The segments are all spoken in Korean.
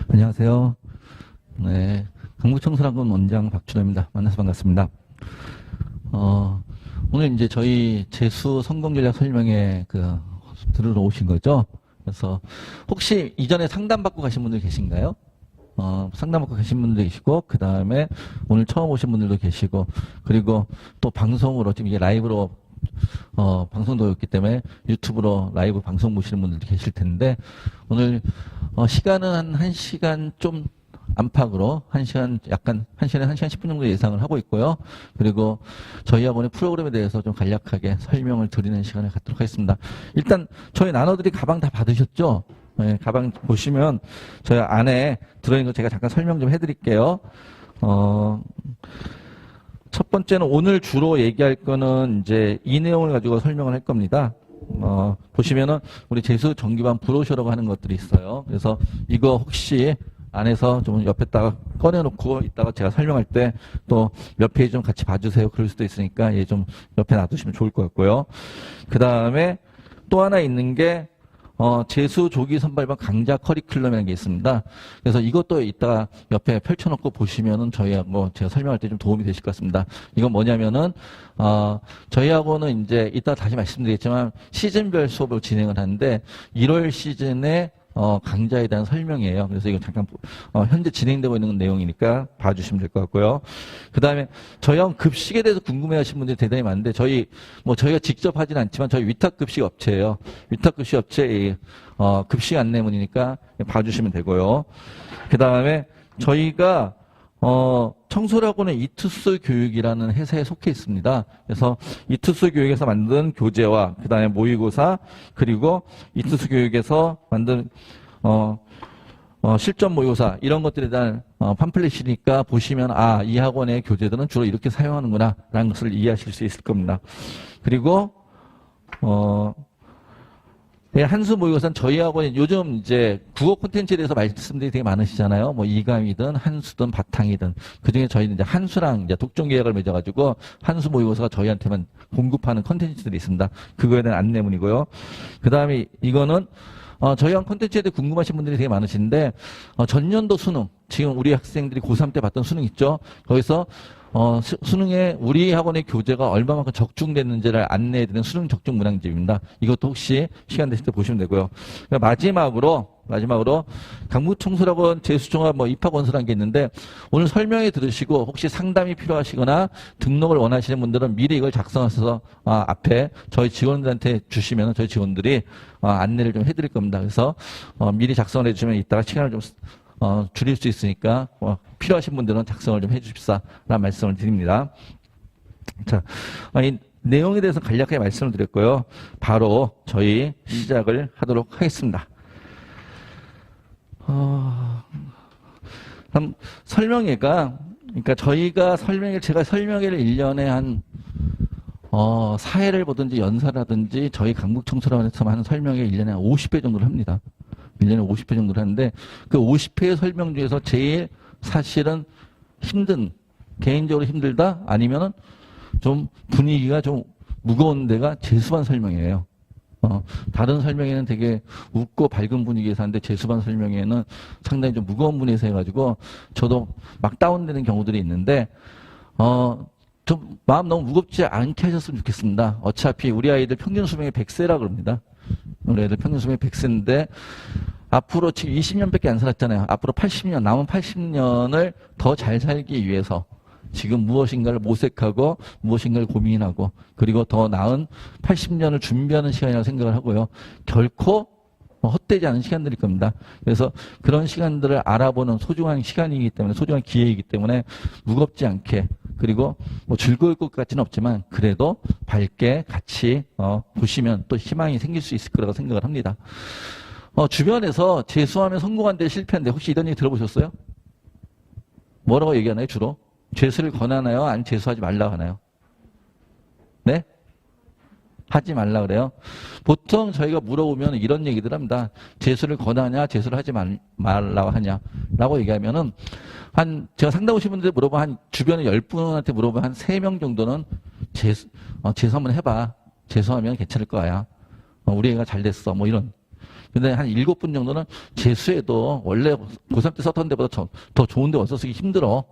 안녕하세요. 네, 강북청소학원 원장 박준호입니다. 만나서 반갑습니다. 오늘 이제 저희 재수 성공 전략 설명회 들으러 오신 거죠? 그래서 혹시 이전에 상담받고 가신 분들 계신가요? 상담받고 계신 분들도 계시고, 그 다음에 오늘 처음 오신 분들도 계시고, 그리고 또 방송으로, 지금 이게 라이브로, 방송도 있기 때문에 유튜브로 라이브 방송 보시는 분들도 계실 텐데, 오늘, 시간은 한 1시간 좀 안팎으로 1시간 약간 1시간에 1시간 10분 정도 예상을 하고 있고요. 그리고 저희 학원의 프로그램에 대해서 좀 간략하게 설명을 드리는 시간을 갖도록 하겠습니다. 일단 저희 나눠드린 가방 다 받으셨죠? 네, 가방 보시면 저희 안에 들어있는 거 제가 잠깐 설명 좀 해드릴게요. 첫 번째는 오늘 주로 얘기할 거는 이제 이 내용을 가지고 설명을 할 겁니다. 보시면은 우리 재수 정기반 브로셔라고 하는 것들이 있어요. 그래서 이거 혹시 안에서 좀 옆에다가 꺼내놓고 이따가 제가 설명할 때 또 몇 페이지 좀 같이 봐주세요. 그럴 수도 있으니까 얘 좀 옆에 놔두시면 좋을 것 같고요. 그 다음에 또 하나 있는 게 재수 조기 선발반 강좌 커리큘럼이라는 게 있습니다. 그래서 이것도 이따가 옆에 펼쳐놓고 보시면은 저희하고 제가 설명할 때 좀 도움이 되실 것 같습니다. 이건 뭐냐면은, 저희하고는 이제 이따 다시 말씀드리겠지만 시즌별 수업을 진행을 하는데 1월 시즌에 강좌에 대한 설명이에요. 그래서 이거 잠깐, 현재 진행되고 있는 내용이니까 봐주시면 될 것 같고요. 그 다음에 저희 형 급식에 대해서 궁금해 하시는 분들이 대단히 많은데, 저희가 직접 하진 않지만 저희 위탁급식 업체예요. 위탁급식 업체의, 급식 안내문이니까 봐주시면 되고요. 그 다음에 저희가, 청소학원의 이투스 교육이라는 회사에 속해 있습니다. 그래서 이투스 교육에서 만든 교재와 그 다음에 모의고사 그리고 이투스 교육에서 만든 실전 모의고사 이런 것들에 대한 팜플렛이니까 보시면 이 학원의 교재들은 주로 이렇게 사용하는구나 라는 것을 이해하실 수 있을 겁니다. 그리고 한수 모의고사는 저희 학원이 요즘 이제 국어 콘텐츠에 대해서 말씀들이 되게 많으시잖아요. 뭐 이감이든 한수든 바탕이든 그중에 저희는 이제 한수랑 이제 독점 계약을 맺어가지고 한수 모의고사가 저희한테만 공급하는 콘텐츠들이 있습니다. 그거에 대한 안내문이고요. 그 다음에 이거는 저희 학원 콘텐츠에 대해 궁금하신 분들이 되게 많으신데 전년도 수능 지금 우리 학생들이 고3 때 봤던 수능 있죠. 거기서 수능에 우리 학원의 교재가 얼마만큼 적중됐는지를 안내해드리는 수능 적중 문항집입니다. 이것도 혹시 시간 되실 때 보시면 되고요. 마지막으로 강북청소학원 재수종합 입학원서라는 게 있는데 오늘 설명회 들으시고 혹시 상담이 필요하시거나 등록을 원하시는 분들은 미리 이걸 작성하셔서 앞에 저희 직원들한테 주시면 저희 직원들이 안내를 좀 해드릴 겁니다. 그래서 미리 작성을 해주시면 이따가 시간을 좀 줄일 수 있으니까 필요하신 분들은 작성을 좀 해주십사라는 말씀을 드립니다. 자, 이 내용에 대해서 간략하게 말씀을 드렸고요. 바로 저희 시작을 하도록 하겠습니다. 그럼 설명회가 그러니까 제가 설명회를 1년에 한 4회를 보든지 연사라든지 저희 강북청소학원에서 하는 설명회 1년에 한 50회 정도를 합니다. 1년에 50회 정도를 하는데 그 50회의 설명 중에서 제일 사실은 개인적으로 힘들다? 아니면은 좀 분위기가 좀 무거운 데가 재수반 설명이에요. 다른 설명회는 되게 웃고 밝은 분위기에서 하는데 재수반 설명회는 상당히 좀 무거운 분위기에서 해가지고 저도 막 다운되는 경우들이 있는데, 좀 마음 너무 무겁지 않게 하셨으면 좋겠습니다. 어차피 우리 아이들 평균 수명이 100세라 그럽니다. 우리 애들 평균 수명이 100세인데 앞으로 지금 20년밖에 안 살았잖아요. 앞으로 80년, 남은 80년을 더 잘 살기 위해서 지금 무엇인가를 모색하고 무엇인가를 고민하고 그리고 더 나은 80년을 준비하는 시간이라고 생각을 하고요. 결코 헛되지 않은 시간들일 겁니다. 그래서 그런 시간들을 알아보는 소중한 시간이기 때문에 소중한 기회이기 때문에 무겁지 않게 그리고 즐거울 것 같지는 없지만 그래도 밝게 같이 보시면 또 희망이 생길 수 있을 거라고 생각을 합니다. 주변에서 재수하면 성공한데 실패한데 혹시 이런 얘기 들어보셨어요? 뭐라고 얘기하나요, 주로? 재수를 권하나요? 아니면 재수하지 말라고 하나요? 네? 하지 말라 그래요? 보통 저희가 물어보면 이런 얘기들 합니다. 재수를 권하냐, 재수를 하지 말라고 하냐, 라고 얘기하면은, 제가 상담 오신 분들 물어보면 주변에 10분한테 물어보면 한 3명 정도는 재수 한번 해봐. 재수하면 괜찮을 거야. 우리 애가 잘 됐어. 이런. 근데 한 7분 정도는 재수해도 원래 고3 때 썼던 데보다 더 좋은 데 원서 쓰기 힘들어.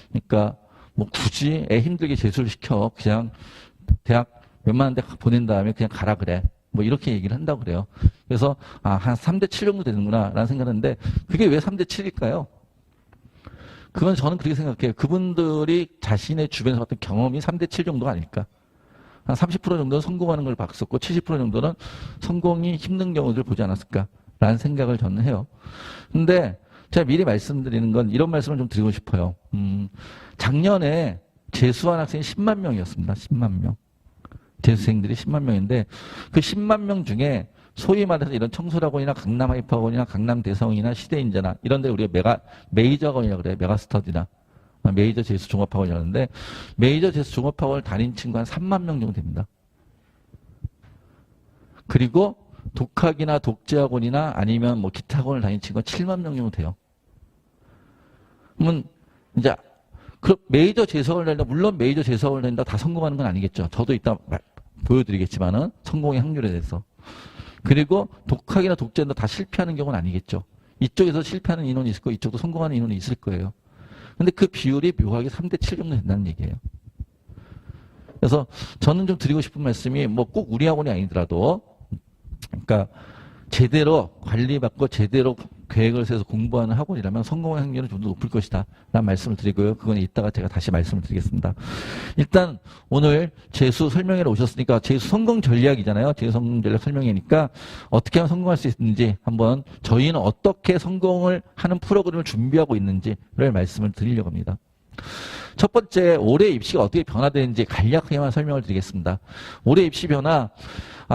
그러니까 뭐 굳이 애 힘들게 재수를 시켜. 그냥 대학 웬만한 데 보낸 다음에 그냥 가라 그래. 뭐 이렇게 얘기를 한다고 그래요. 그래서 한 3대 7 정도 되는구나 라는 생각하는데 그게 왜 3대 7일까요? 그건 저는 그렇게 생각해요. 그분들이 자신의 주변에서 봤던 경험이 3대 7 정도가 아닐까. 한 30% 정도는 성공하는 걸 봤었고 70% 정도는 성공이 힘든 경우들을 보지 않았을까라는 생각을 저는 해요. 근데 제가 미리 말씀드리는 건 이런 말씀을 좀 드리고 싶어요. 작년에 재수한 학생이 10만 명이었습니다. 10만 명. 재수생들이 10만 명인데 그 10만 명 중에 소위 말해서 이런 청소학원이나 강남 하이퍼학원이나 강남 대성이나 시대인재나 이런 데 우리가 메이저 학원이라고 그래요. 메가스터디나 메이저 재수 종합학원이라는데 메이저 재수 종합학원을 다닌 친구 한 3만 명 정도 됩니다. 그리고 독학이나 독재학원이나 아니면 뭐 기타 학원을 다닌 친구가 7만 명 정도 돼요. 그러면 이제 그 메이저 재수학원을 다닌다, 물론 메이저 재수학원을 다닌다 다 성공하는 건 아니겠죠. 저도 이따 보여드리겠지만은 성공의 확률에 대해서. 그리고 독학이나 독재는 다 실패하는 경우는 아니겠죠. 이쪽에서 실패하는 인원이 있을 거고 이쪽도 성공하는 인원이 있을 거예요. 근데 그 비율이 묘하게 3대 7 정도 된다는 얘기예요. 그래서 저는 좀 드리고 싶은 말씀이 뭐 꼭 우리 학원이 아니더라도 그러니까 제대로 관리받고 제대로 계획을 세워서 공부하는 학원이라면 성공의 확률은 좀 더 높을 것이다 라는 말씀을 드리고요. 그건 이따가 제가 다시 말씀을 드리겠습니다. 일단 오늘 재수 설명회로 오셨으니까 재수 성공 전략이잖아요. 재수 성공 전략 설명회니까 어떻게 하면 성공할 수 있는지 한번 저희는 어떻게 성공을 하는 프로그램을 준비하고 있는지를 말씀을 드리려고 합니다. 첫 번째, 올해 입시가 어떻게 변화되는지 간략하게만 설명을 드리겠습니다. 올해 입시 변화,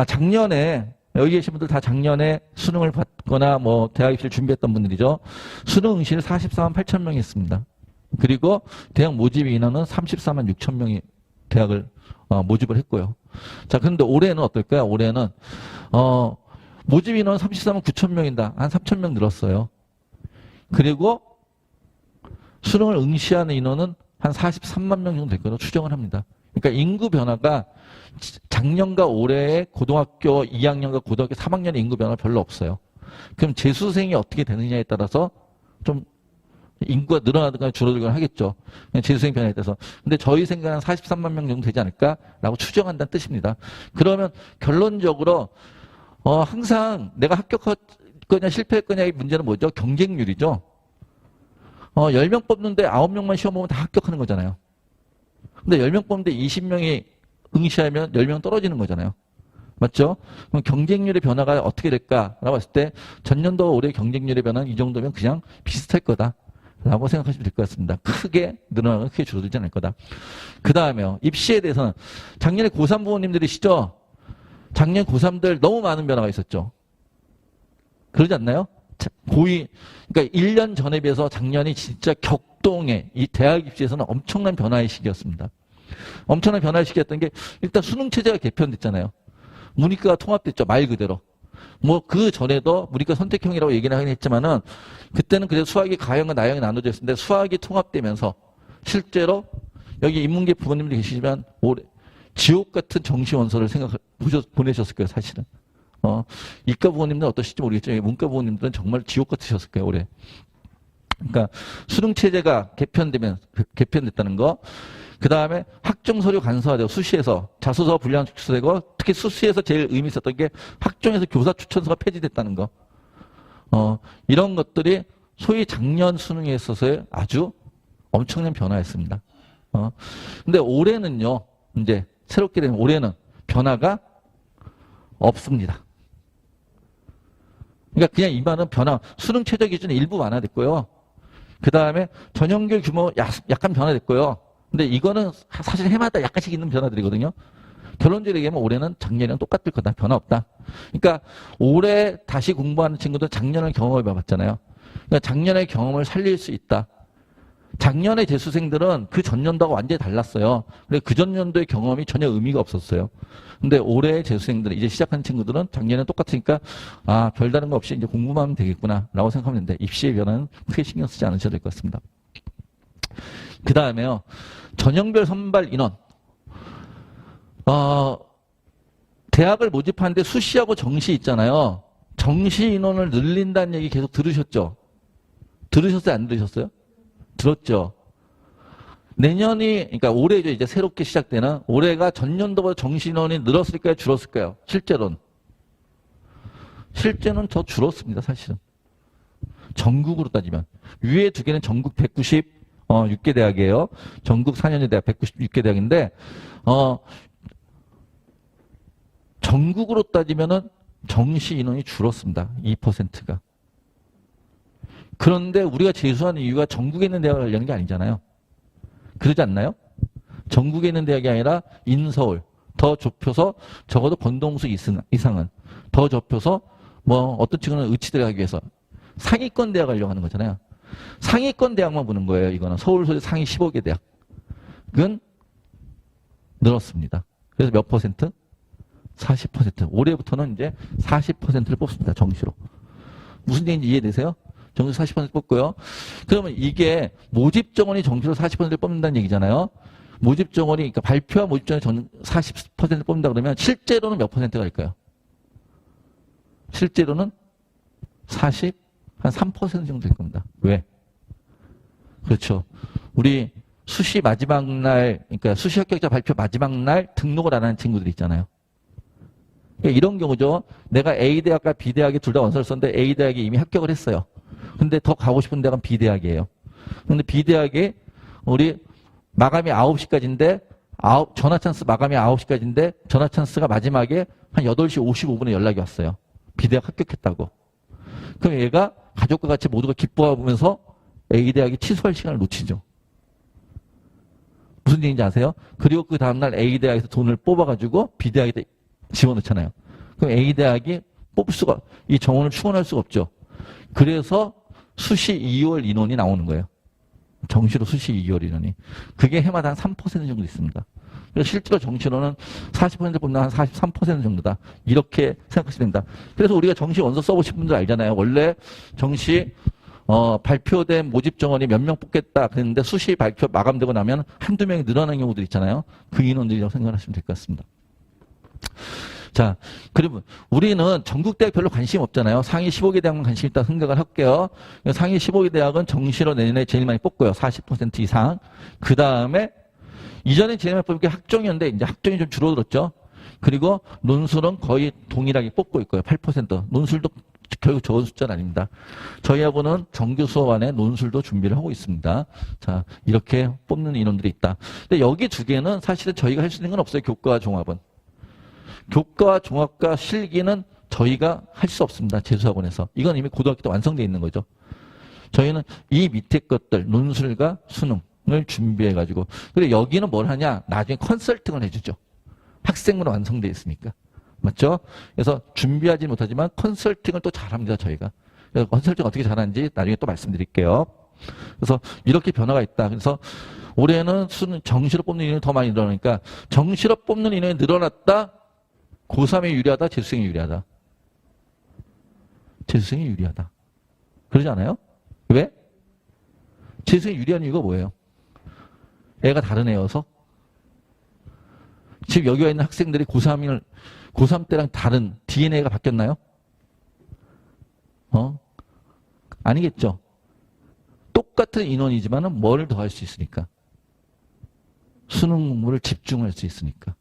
작년에 여기 계신 분들 다 작년에 수능을 받거나 뭐 대학 입시를 준비했던 분들이죠. 수능 응시를 44만 8천 명이 했습니다. 그리고 대학 모집 인원은 34만 6천 명이 대학을 모집을 했고요. 자, 그런데 올해는 어떨까요? 올해는 모집 인원은 34만 9천 명인다. 한 3천 명 늘었어요. 그리고 수능을 응시하는 인원은 한 43만 명 정도 될 거라고 추정을 합니다. 그러니까 인구 변화가 작년과 올해의 고등학교 2학년과 고등학교 3학년의 인구 변화가 별로 없어요. 그럼 재수생이 어떻게 되느냐에 따라서 좀 인구가 늘어나든가 줄어들거나 하겠죠. 재수생 변화에 따라서. 근데 저희 생각은 43만 명 정도 되지 않을까라고 추정한다는 뜻입니다. 그러면 결론적으로 항상 내가 합격할 거냐 실패할 거냐의 문제는 뭐죠? 경쟁률이죠. 10명 뽑는데 9명만 시험 보면 다 합격하는 거잖아요. 근데 10명 뽑는데 20명이 응시하면 10명 떨어지는 거잖아요. 맞죠? 그럼 경쟁률의 변화가 어떻게 될까라고 봤을 때 전년도와 올해 경쟁률의 변화는 이 정도면 그냥 비슷할 거다라고 생각하시면 될 것 같습니다. 크게 늘어나거나 크게 줄어들지 않을 거다. 그 다음에요. 입시에 대해서는 작년에 고3 부모님들이시죠? 작년 고3들 너무 많은 변화가 있었죠. 그러지 않나요? 고2, 그러니까 1년 전에 비해서 작년이 진짜 격동의 이 대학 입시에서는 엄청난 변화의 시기였습니다. 엄청난 변화의 시기였던 게 일단 수능 체제가 개편됐잖아요. 문이과가 통합됐죠. 말 그대로. 뭐 그 전에도 문이과 선택형이라고 얘기는 하긴 했지만은 그때는 그래도 수학이 가형과 나형이 나눠져 있었는데 수학이 통합되면서 실제로 여기 인문계 부모님들 계시지만 올해 지옥 같은 정시 원서를 보내셨을 거예요, 사실은. 이과 부모님들은 어떠실지 모르겠지만 문과 부모님들은 정말 지옥 같으셨을 거예요, 올해. 그러니까 수능 체제가 개편됐다는 거. 그 다음에 학종 서류 간소화되고 수시에서 자소서가 분량 축소되고 특히 수시에서 제일 의미 있었던 게 학종에서 교사 추천서가 폐지됐다는 거. 이런 것들이 소위 작년 수능에 있어서의 아주 엄청난 변화였습니다. 근데 올해는요, 이제 새롭게 된 올해는 변화가 없습니다. 그러니까 그냥 이 말은 수능 최저 기준이 일부 완화됐고요. 그 다음에 전형률 규모 약간 변화됐고요. 근데 이거는 사실 해마다 약간씩 있는 변화들이거든요. 결론적으로 얘기하면 올해는 작년이랑 똑같을 거다. 변화 없다. 그러니까 올해 다시 공부하는 친구들 작년을 경험해 봐봤잖아요. 그러니까 작년의 경험을 살릴 수 있다. 작년의 재수생들은 그 전년도하고 완전히 달랐어요. 근데 그 전년도의 경험이 전혀 의미가 없었어요. 근데 올해의 재수생들, 이제 시작하는 친구들은 작년에 똑같으니까 별다른 거 없이 이제 공부만 하면 되겠구나 라고 생각하면 되는데 입시의 변화는 크게 신경 쓰지 않으셔도 될 것 같습니다. 그 다음에요. 전형별 선발 인원. 대학을 모집하는데 수시하고 정시 있잖아요. 정시 인원을 늘린다는 얘기 계속 들으셨죠? 들으셨어요? 안 들으셨어요? 들었죠? 내년이, 그러니까 올해죠. 이제 새롭게 시작되는 올해가 전년도보다 정시 인원이 늘었을까요? 줄었을까요? 실제로는. 실제는 더 줄었습니다. 사실은. 전국으로 따지면. 위에 두 개는 전국 196개 대학이에요. 전국 4년제 대학 196개 대학인데, 전국으로 따지면은 정시 인원이 줄었습니다. 2%가. 그런데 우리가 재수하는 이유가 전국에 있는 대학을 가려는 게 아니잖아요. 그러지 않나요? 전국에 있는 대학이 아니라 인서울, 더 좁혀서 적어도 건동수 이상은, 더 좁혀서 뭐 어떤 친구는 의치대를 하기 위해서 상위권 대학 가려고 하는 거잖아요. 상위권 대학만 보는 거예요. 이거는 서울 소재 상위 15개 대학은 늘었습니다. 그래서 몇 퍼센트? 40%. 올해부터는 이제 40%를 뽑습니다. 정시로. 무슨 얘기인지 이해되세요? 정시 40% 뽑고요. 그러면 이게 모집 정원이 정시로 40%를 뽑는다는 얘기잖아요. 모집 정원이, 그러니까 발표와 모집 정원이 40% 뽑는다 그러면 실제로는 몇 퍼센트가 될까요? 실제로는 40, 한 3% 정도 될 겁니다. 왜? 그렇죠. 우리 수시 마지막 날, 그러니까 수시 합격자 발표 마지막 날 등록을 안 하는 친구들 있잖아요. 그러니까 이런 경우죠. 내가 A대학과 B대학에 둘 다 원서를 썼는데 A대학이 이미 합격을 했어요. 근데 더 가고 싶은 대학은 B대학이에요. 근데 B대학이 우리 마감이 9시까지인데, 전화 찬스 마감이 9시까지인데, 전화 찬스가 마지막에 한 8시 55분에 연락이 왔어요. B대학 합격했다고. 그럼 얘가 가족과 같이 모두가 기뻐하면서 A대학이 취소할 시간을 놓치죠. 무슨 얘기인지 아세요? 그리고 그 다음날 A대학에서 돈을 뽑아가지고 B대학에 집어넣잖아요. 그럼 A대학이 뽑을 수가, 이 정원을 충원할 수가 없죠. 그래서 수시 2월 인원이 나오는 거예요. 정시로 수시 2월 인원이. 그게 해마다 한 3% 정도 있습니다. 그래서 실제로 정시로는 40% 뽑는 한 43% 정도다. 이렇게 생각하시면 됩니다. 그래서 우리가 정시 원서 써보신 분들 알잖아요. 원래 정시 발표된 모집 정원이 몇 명 뽑겠다 그랬는데 수시 발표 마감되고 나면 한두 명이 늘어나는 경우들 있잖아요. 그 인원들이라고 생각하시면 될 것 같습니다. 자, 그러면 우리는 전국 대학 별로 관심 없잖아요. 상위 15개 대학만 관심 있다고 생각을 할게요. 상위 15개 대학은 정시로 내년에 제일 많이 뽑고요. 40% 이상. 그 다음에 이전에 제일 많이 뽑은 게 학종이었는데 이제 학종이 좀 줄어들었죠. 그리고 논술은 거의 동일하게 뽑고 있고요. 8%. 논술도 결국 적은 숫자는 아닙니다. 저희 학원은 정규 수업 안에 논술도 준비를 하고 있습니다. 자, 이렇게 뽑는 인원들이 있다. 근데 여기 두 개는 사실은 저희가 할 수 있는 건 없어요. 교과와 종합은. 교과와 종합과 실기는 저희가 할 수 없습니다. 재수학원에서. 이건 이미 고등학교 때 완성되어 있는 거죠. 저희는 이 밑에 것들, 논술과 수능을 준비해가지고. 그리고 여기는 뭘 하냐? 나중에 컨설팅을 해주죠. 학생부는 완성되어 있으니까. 맞죠? 그래서 준비하지 못하지만 컨설팅을 또 잘합니다. 저희가. 그래서 컨설팅 어떻게 잘하는지 나중에 또 말씀드릴게요. 그래서 이렇게 변화가 있다. 그래서 올해는 정시로 뽑는 인원이 더 많이 늘어나니까 정시로 뽑는 인원이 늘어났다. 고3에 유리하다, 재수생이 유리하다. 재수생이 유리하다. 그러지 않아요? 왜? 재수생이 유리한 이유가 뭐예요? 애가 다른 애여서? 지금 여기 와 있는 학생들이 고3 때랑 다른 DNA가 바뀌었나요? 아니겠죠. 똑같은 인원이지만 뭘 더 할 수 있으니까. 수능 공부를 집중할 수 있으니까.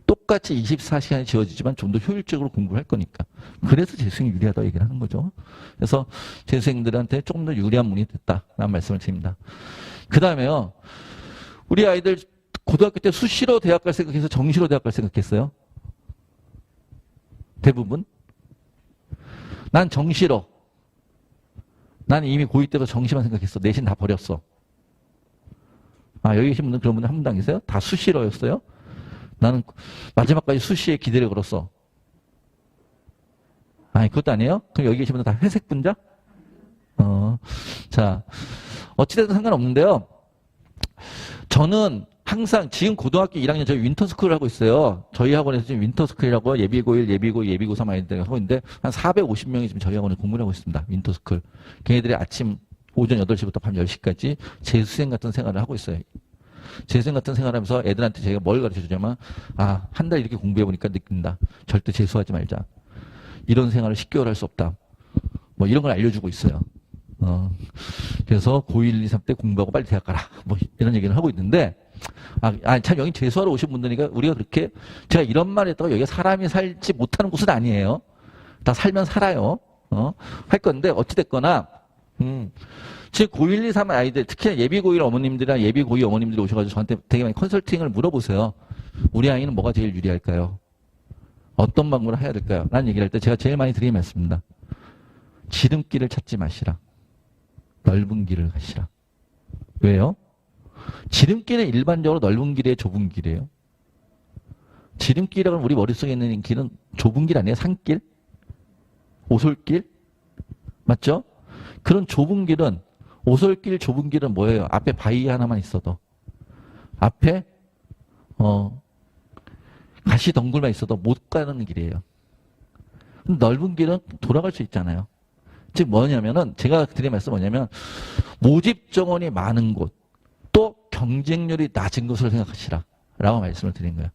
똑같이 24시간이 지어지지만 좀 더 효율적으로 공부를 할 거니까. 그래서 재수생이 유리하다고 얘기를 하는 거죠. 그래서 재수생들한테 조금 더 유리한 문이 됐다라는 말씀을 드립니다. 그 다음에요. 우리 아이들 고등학교 때 수시로 대학 갈 생각해서 정시로 대학 갈 생각했어요? 대부분? 난 정시로. 난 이미 고2 때부터 정시만 생각했어. 내신 다 버렸어. 아, 여기 계신 분들 그런 분들 한 분도 안 계세요? 다 수시로였어요? 나는 마지막까지 수시에 기대를 걸었어. 아니, 그것도 아니에요? 그럼 여기 계신 분들 다 회색 분자? 자, 어찌됐든 상관없는데요. 저는 항상 지금 고등학교 1학년 저희 윈터스쿨을 하고 있어요. 저희 학원에서 지금 윈터스쿨이라고 예비고1, 예비고2, 예비고3 아이들 하고 있는데 한 450명이 지금 저희 학원에 공부를 하고 있습니다. 윈터스쿨. 걔네들이 아침 오전 8시부터 밤 10시까지 재수생 같은 생활을 하고 있어요. 재수생 같은 생활을 하면서 애들한테 제가 뭘 가르쳐 주냐면 한 달 이렇게 공부해보니까 느낀다. 절대 재수하지 말자. 이런 생활을 10개월 할 수 없다. 뭐 이런 걸 알려주고 있어요. 그래서 고1, 2, 3 때 공부하고 빨리 대학 가라. 뭐 이런 얘기를 하고 있는데, 참 여기 재수하러 오신 분들이니까 우리가 그렇게, 제가 이런 말 했다고 여기가 사람이 살지 못하는 곳은 아니에요. 다 살면 살아요. 할 건데, 어찌됐거나, 지금 고1, 2, 3 아이들, 특히 예비 고1 어머님들이나 예비 고2 어머님들이 오셔가지고 저한테 되게 많이 컨설팅을 물어보세요. 우리 아이는 뭐가 제일 유리할까요? 어떤 방법을 해야 될까요? 라는 얘기를 할 때 제가 제일 많이 드리는 말씀입니다. 지름길을 찾지 마시라. 넓은 길을 가시라. 왜요? 지름길은 일반적으로 넓은 길이에요, 좁은 길이에요? 지름길이라고 우리 머릿속에 있는 길은 좁은 길 아니에요? 산길? 오솔길? 맞죠? 그런 좁은 길은, 오솔길, 좁은 길은 뭐예요? 앞에 바위 하나만 있어도. 앞에, 가시덩굴만 있어도 못 가는 길이에요. 넓은 길은 돌아갈 수 있잖아요. 즉 뭐냐면은, 제가 드린 말씀은 뭐냐면, 모집 정원이 많은 곳, 또 경쟁률이 낮은 것을 생각하시라. 라고 말씀을 드린 거예요.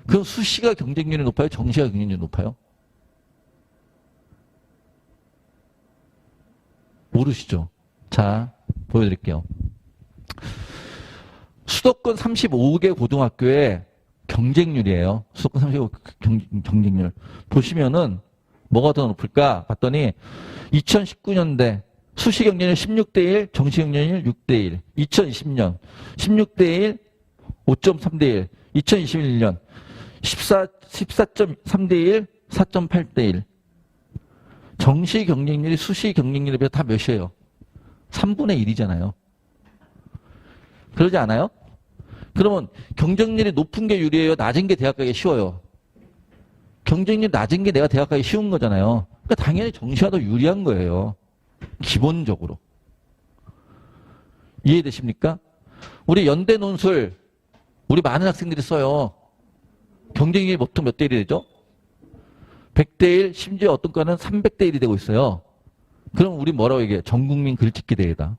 그럼 수시가 경쟁률이 높아요? 정시가 경쟁률이 높아요? 모르시죠? 자, 보여드릴게요. 수도권 35개 고등학교의 경쟁률이에요. 수도권 35 경쟁률. 보시면은 뭐가 더 높을까 봤더니 2019년대 수시 경쟁률 16대 1, 정시 경쟁률 6대 1. 2020년 16대 1, 5.3대 1. 2021년 14.3대 1, 4.8대 1. 정시 경쟁률이 수시 경쟁률에 비해 다 몇이에요? 3분의 1이잖아요. 그러지 않아요? 그러면 경쟁률이 높은 게 유리해요? 낮은 게 대학 가기 쉬워요? 경쟁률이 낮은 게 내가 대학 가기 쉬운 거잖아요. 그러니까 당연히 정시가 더 유리한 거예요. 기본적으로. 이해되십니까? 우리 연대 논술, 우리 많은 학생들이 써요. 경쟁률이 보통 몇 대 1이 되죠? 100대 1, 심지어 어떤 과는 300대 1이 되고 있어요. 그럼 우리 뭐라고 얘기해요? 전국민 글짓기 대회다.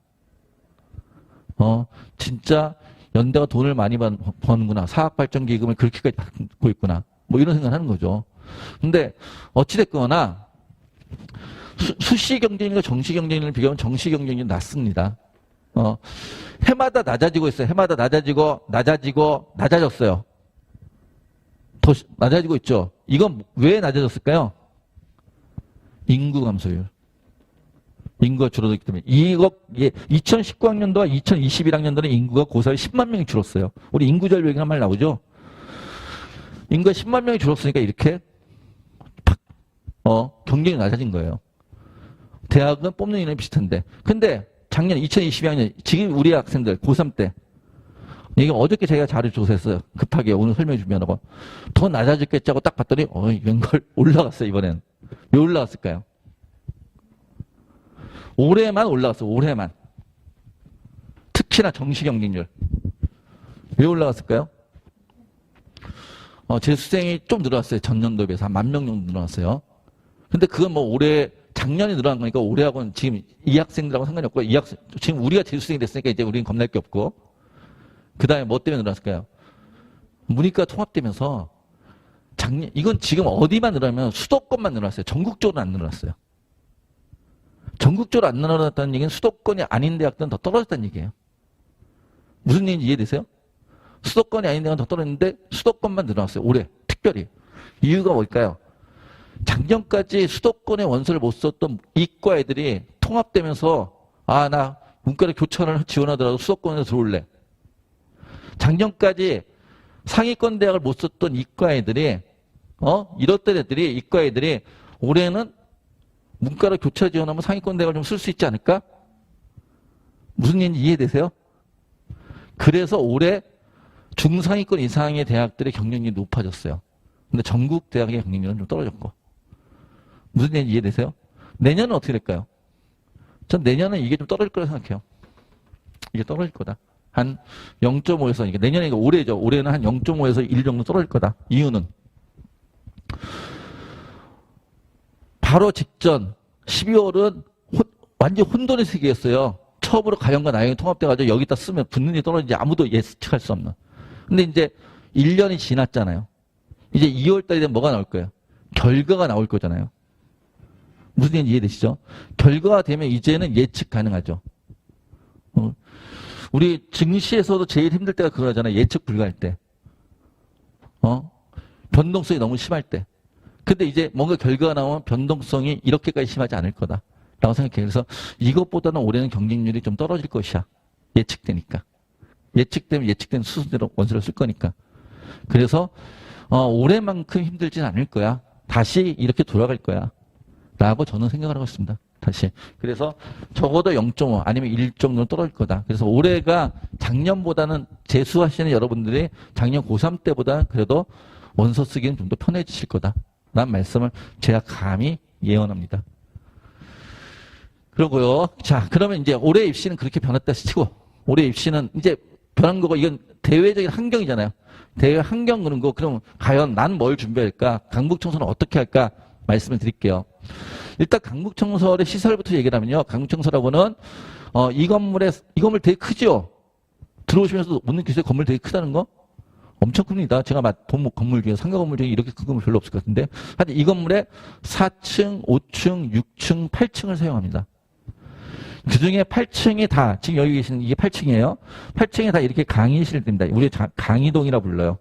진짜 연대가 돈을 많이 버는구나. 사학발전기금을 그렇게까지 받고 있구나. 뭐 이런 생각을 하는 거죠. 근데 어찌됐거나 수시 경쟁률과 정시 경쟁률을 비교하면 정시 경쟁률이 낮습니다. 해마다 낮아지고 있어요. 해마다 낮아지고 낮아졌어요. 더 낮아지고 있죠. 이건 왜 낮아졌을까요? 인구 감소율. 인구가 줄어들기 때문에. 2019학년도와 2021학년도는 인구가 고사에 10만 명이 줄었어요. 우리 인구 절벽이라는 말 나오죠? 인구가 10만 명이 줄었으니까 이렇게 경쟁이 낮아진 거예요. 대학은 뽑는 인원이 비슷한데. 근데 작년 2022학년 지금 우리 학생들 고3 때 이게 어저께 제가 자료 조사했어요. 급하게 오늘 설명해 주려고. 더 낮아졌겠지 하고 딱 봤더니 웬걸 올라갔어요. 이번엔. 왜 올라갔을까요? 올해만 올라갔어요. 올해만. 특히나 정시 경쟁률. 왜 올라갔을까요? 재수생이 좀 늘어났어요. 전년도에 비해서 한 10,000명 정도 늘어났어요. 근데 그건 뭐 올해 작년에 늘어난 거니까 올해하고는 지금 이 학생들하고 상관이 없고 지금 우리가 재수생이 됐으니까 이제 우리는 겁날 게 없고 그 다음에 뭐 때문에 늘어났을까요? 문이과 통합되면서 이건 지금 어디만 늘어나면 수도권만 늘어났어요. 전국적으로 안 늘어났어요. 전국적으로 안 늘어났다는 얘기는 수도권이 아닌 대학들은 더 떨어졌다는 얘기예요. 무슨 얘기인지 이해되세요? 수도권이 아닌 대학은 더 떨어졌는데 수도권만 늘어났어요. 올해 특별히. 이유가 뭘까요? 작년까지 수도권의 원서를 못 썼던 이과 애들이 통합되면서 나 문과를 교차를 지원하더라도 수도권에서 들어올래. 작년까지 상위권 대학을 못 썼던 이과 애들이 이렇던 애들이 이과 애들이 올해는 문과를 교차 지원하면 상위권 대학을 좀 쓸 수 있지 않을까? 무슨 얘기인지 이해되세요? 그래서 올해 중상위권 이상의 대학들의 경쟁률이 높아졌어요. 근데 전국 대학의 경쟁률은 좀 떨어졌고. 무슨 얘기인지 이해되세요? 내년은 어떻게 될까요? 전 내년은 이게 좀 떨어질 거라고 생각해요. 이게 떨어질 거다. 한 0.5에서, 이게 내년에 이거 올해죠. 올해는 한 0.5에서 1 정도 떨어질 거다. 이유는 바로 직전 12월은 완전 혼돈의 세계였어요. 처음으로 가연과 나연이 통합돼가지고 여기다 쓰면 붙는지 떨어지는지 아무도 예측할 수 없는. 근데 이제 1년이 지났잖아요. 이제 2월 달이 되면 뭐가 나올 거예요? 결과가 나올 거잖아요. 무슨 얘기인지 이해되시죠? 결과가 되면 이제는 예측 가능하죠. 우리 증시에서도 제일 힘들 때가 그거잖아요. 예측 불가할 때. 변동성이 너무 심할 때. 근데 이제 뭔가 결과가 나오면 변동성이 이렇게까지 심하지 않을 거다라고 생각해요. 그래서 이것보다는 올해는 경쟁률이 좀 떨어질 것이야. 예측되니까. 예측되면 예측된 수순대로 원수를 쓸 거니까. 그래서 올해만큼 힘들진 않을 거야. 다시 이렇게 돌아갈 거야. 라고 저는 생각을 하고 있습니다. 다시. 그래서 적어도 0.5 아니면 1 정도는 떨어질 거다. 그래서 올해가 작년보다는 재수하시는 여러분들이 작년 고3 때보다는 그래도 원서 쓰기는 좀 더 편해지실 거다. 라는 말씀을 제가 감히 예언합니다. 그러고요. 자, 그러면 이제 올해 입시는 그렇게 변했다 치고, 올해 입시는 이제 변한 거고, 이건 대외적인 환경이잖아요. 대외 환경 그런 거, 그럼 과연 난 뭘 준비할까? 강북청소는 어떻게 할까? 말씀을 드릴게요. 일단 강북청설의 시설부터 얘기를 하면요. 강북청설하고는 이 건물 되게 크죠? 들어오시면서 못 느끼세요? 건물 되게 크다는 거? 엄청 큽니다. 제가 본 건물 중에 상가 건물 중에 이렇게 큰 건물 별로 없을 것 같은데 하여튼 이 건물에 4층, 5층, 6층, 8층을 사용합니다. 그중에 8층이 다 지금 여기 계시는 이게 8층이에요. 8층에 다 이렇게 강의실이 됩니다. 우리 강의동이라 불러요.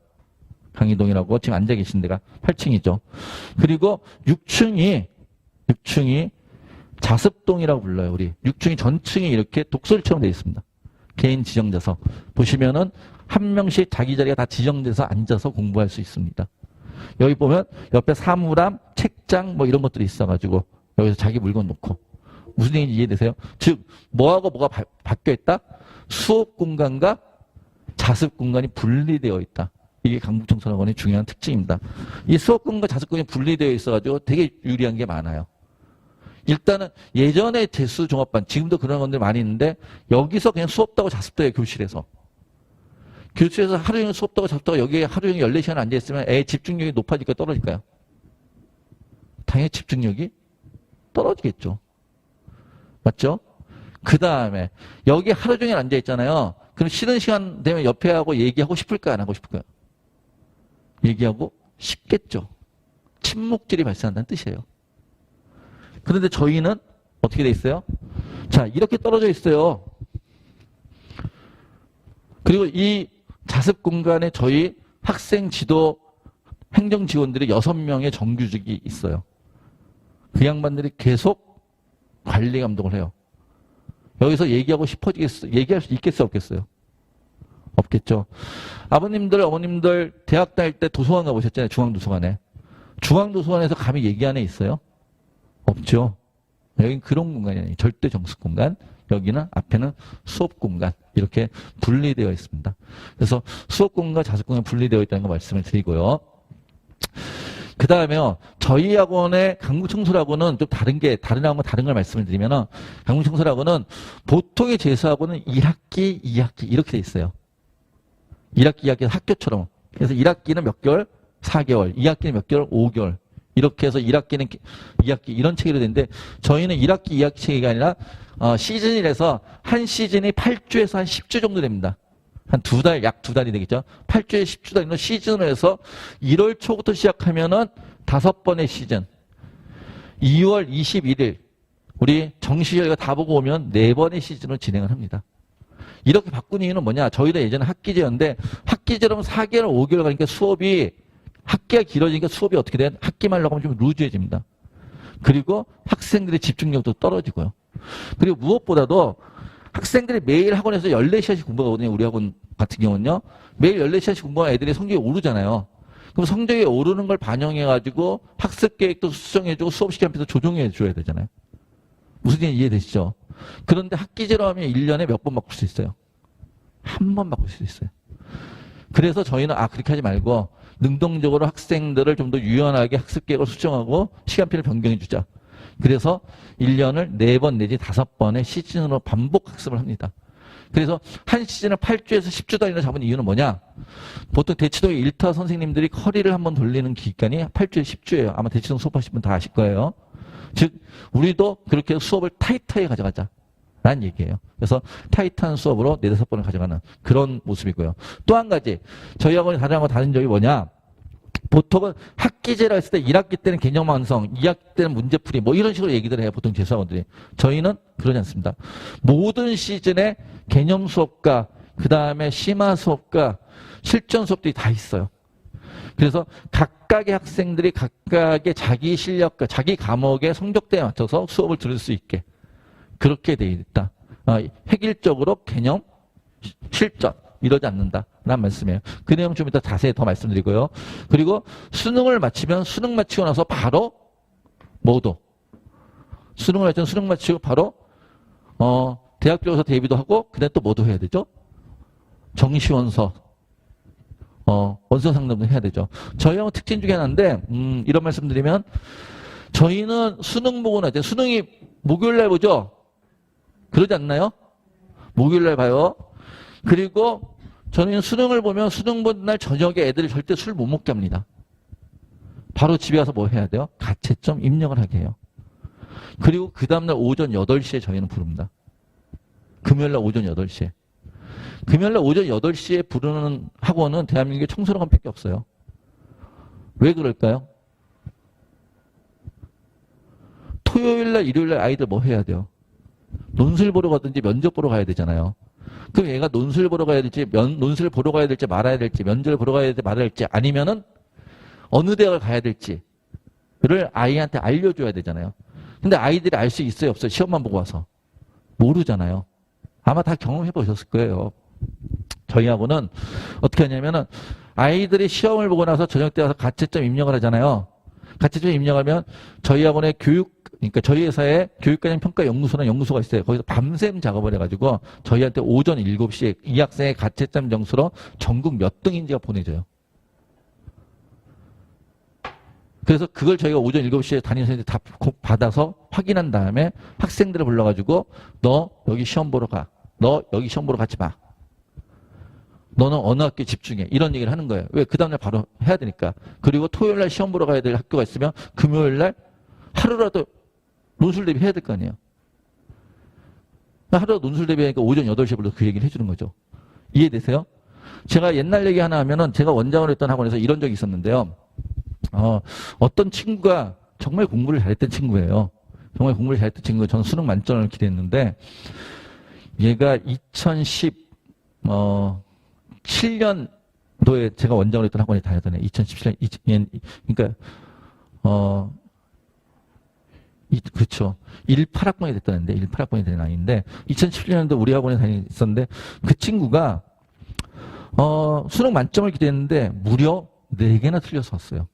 강의동이라고 지금 앉아 계신 데가 8층이죠. 그리고 6층이 자습동이라고 불러요. 우리 6층이 전층이 이렇게 독서실처럼 되어 있습니다. 개인 지정돼서 보시면은 한 명씩 자기 자리가 다 지정돼서 앉아서 공부할 수 있습니다. 여기 보면 옆에 사물함, 책장 뭐 이런 것들이 있어가지고 여기서 자기 물건 놓고 무슨 얘기인지 이해되세요? 즉 뭐하고 뭐가 바뀌어 있다? 수업 공간과 자습 공간이 분리되어 있다. 이게 강북청소학원의 중요한 특징입니다. 이 수업 공간과 자습 공간이 분리되어 있어가지고 되게 유리한 게 많아요. 일단은 예전에 재수종합반, 지금도 그런 건들 많이 있는데 여기서 그냥 수업도 하고 자습도 해요. 교실에서 하루 종일 수업도 하고 자습도 하고 여기에 하루 종일 14시간 앉아있으면 애 집중력이 높아질까요? 떨어질까요? 당연히 집중력이 떨어지겠죠. 맞죠? 그 다음에 여기 하루 종일 앉아있잖아요. 그럼 쉬는 시간 되면 옆에 하고 얘기하고 싶을까요? 안 하고 싶을까요? 얘기하고 싶겠죠. 침묵질이 발생한다는 뜻이에요. 그런데 저희는 어떻게 돼 있어요? 자, 이렇게 떨어져 있어요. 그리고 이 자습 공간에 저희 학생 지도 행정 지원들이 6명의 정규직이 있어요. 그 양반들이 계속 관리 감독을 해요. 여기서 얘기하고 싶어지겠어요? 얘기할 수 있겠어요? 없겠어요? 없겠죠. 아버님들, 어머님들 대학 다닐 때 도서관 가보셨잖아요. 중앙도서관에. 중앙도서관에서 감히 얘기 안에 있어요? 없죠. 여기는 그런 공간이 아니에요. 절대 정숙 공간. 여기는 앞에는 수업 공간. 이렇게 분리되어 있습니다. 그래서 수업 공간과 자습 공간이 분리되어 있다는 거 말씀을 드리고요. 그 다음에요. 저희 학원의 강북청소학원은 좀 다른 걸 말씀을 드리면은 강북청소학원은 보통의 재수학원은 1학기, 2학기 이렇게 돼 있어요. 1학기, 2학기 학교처럼. 그래서 1학기는 몇 개월? 4개월. 2학기는 몇 개월? 5개월. 이렇게 해서 1학기는 2학기 이런 체계로 되는데 저희는 1학기, 2학기 체계가 아니라 시즌이라서 한 시즌이 8주에서 한 10주 정도 됩니다. 한 2달, 약 2달이 되겠죠. 8주에 10주 단위로 시즌을 해서 1월 초부터 시작하면은 5번의 시즌. 2월 21일 우리 정시열과 다 보고 오면 4번의 시즌을 진행을 합니다. 이렇게 바꾼 이유는 뭐냐? 저희도 예전에 학기제였는데 학기제라면 4개월, 5개월 가니까 수업이 학기가 길어지니까 수업이 어떻게 돼요? 학기 말로 하면 좀 루즈해집니다. 그리고 학생들의 집중력도 떨어지고요. 그리고 무엇보다도 학생들이 매일 학원에서 14시간씩 공부하거든요. 우리 학원 같은 경우는요. 매일 14시간씩 공부하면 애들이 성적이 오르잖아요. 그럼 성적이 오르는 걸 반영해가지고 학습 계획도 수정해주고 수업 시간표도 조정해줘야 되잖아요. 무슨 얘기 이해되시죠? 그런데 학기제로 하면 1년에 몇 번 바꿀 수 있어요? 한 번 바꿀 수 있어요. 그래서 저희는 그렇게 하지 말고 능동적으로 학생들을 좀 더 유연하게 학습 계획을 수정하고 시간표를 변경해 주자. 그래서 1년을 4번 내지 5번의 시즌으로 반복 학습을 합니다. 그래서 한 시즌을 8주에서 10주 단위로 잡은 이유는 뭐냐? 보통 대치동의 일타 선생님들이 커리를 한번 돌리는 기간이 8주에서 10주예요. 아마 대치동 수업하신 분 다 아실 거예요. 즉 우리도 그렇게 수업을 타이트하게 가져가자. 라는 얘기예요. 그래서 타이트한 수업으로 4-5번을 가져가는 그런 모습이고요. 또 한 가지 저희 학원이 다른 학원 다른 점이 뭐냐? 보통은 학기제라 했을 때 1학기 때는 개념 완성, 2학기 때는 문제풀이 뭐 이런 식으로 얘기들 해요. 보통 재수학원들이. 저희는 그러지 않습니다. 모든 시즌에 개념 수업과 그 다음에 심화 수업과 실전 수업들이 다 있어요. 그래서 각각의 학생들이 각각의 자기 실력과 자기 과목의 성적대에 맞춰서 수업을 들을 수 있게 그렇게 돼 있다. 획일적으로 개념, 실전 이러지 않는다라는 말씀이에요. 그 내용 좀 이따 자세히 더 말씀드리고요. 그리고 수능을 마치면 수능 마치고 나서 바로 모두 수능을 마치면 수능 마치고 바로 대학 들어가서 대비도 하고 그다음에 또 모두 해야 되죠. 정시원서 원서 상담도 해야 되죠. 저희하고 특징 중에 하나인데 이런 말씀 드리면 저희는 수능 보고 나서 수능이 목요일 날 보죠. 그러지 않나요? 목요일 날 봐요. 그리고 저는 수능을 보면 수능 보는 날 저녁에 애들이 절대 술 못 먹게 합니다. 바로 집에 가서 뭐 해야 돼요? 가채점 입력을 하게 해요. 그리고 그 다음날 오전 8시에 저희는 부릅니다. 금요일날 오전 8시에. 금요일날 오전 8시에 부르는 학원은 대한민국에 청소학원밖에 없어요. 왜 그럴까요? 토요일날 일요일날 아이들 뭐 해야 돼요? 논술 보러 가든지 면접 보러 가야 되잖아요. 그럼 얘가 논술 보러 가야 될지, 논술 보러 가야 될지 말아야 될지, 면접을 보러 가야 될지 말아야 될지, 아니면은 어느 대학을 가야 될지를 아이한테 알려줘야 되잖아요. 근데 아이들이 알 수 있어요, 없어요? 시험만 보고 와서. 모르잖아요. 아마 다 경험해 보셨을 거예요. 저희하고는 어떻게 하냐면은 아이들이 시험을 보고 나서 저녁 때 와서 가채점 입력을 하잖아요. 가채점 입력하면 저희 학원의 그러니까 저희 회사에 교육과정 평가 연구소라는 연구소가 있어요. 거기서 밤샘 작업을 해가지고 저희한테 오전 7시에 이 학생의 가채점 점수로 전국 몇 등인지가 보내줘요. 그래서 그걸 저희가 오전 7시에 담임 선생님들 다 받아서 확인한 다음에 학생들을 불러가지고 너 여기 시험 보러 가. 너 여기 시험 보러 가지 마. 너는 어느 학교에 집중해. 이런 얘기를 하는 거예요. 왜? 그 다음날 바로 해야 되니까. 그리고 토요일날 시험 보러 가야 될 학교가 있으면 금요일날 하루라도 논술 대비 해야 될 거 아니에요. 하루라도 논술 대비하니까 오전 8시에 불러서 그 얘기를 해주는 거죠. 이해되세요? 제가 옛날 얘기 하나 하면은 제가 원장을 했던 학원에서 이런 적이 있었는데요. 어떤 친구가 정말 공부를 잘했던 친구예요. 정말 공부를 잘했던 친구가 저는 수능 만점을 기대했는데 얘가 2017년도에 제가 원장을 했던 학원에 다녔던 애. 2017년, 그러니까 그렇죠. 18학번이 됐던 애인데, 18학번이 된 아이인데, 2017년도 우리 학원에 다녔었는데, 그 친구가, 수능 만점을 기대했는데, 무려 4개나 틀려서 왔어요.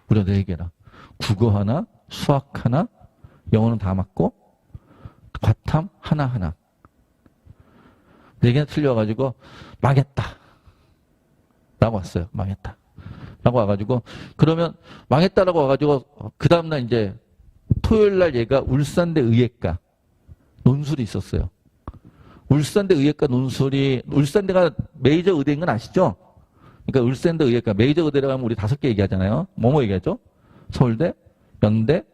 무려 4개나. 국어 하나, 수학 하나, 영어는 다 맞고, 과탐 하나. 4개나 틀려가지고, 망했다. 라고 왔어요. 망했다. 라고 와가지고, 그러면, 망했다라고 와가지고, 그 다음날 이제, 토요일날 얘가 울산대 의예과 논술이 있었어요. 울산대 의예과 논술이, 울산대가 메이저 의대인 건 아시죠? 그러니까 울산대 의예과, 메이저 의대라고 하면 우리 5개 얘기하잖아요. 뭐뭐 얘기하죠? 서울대, 연대,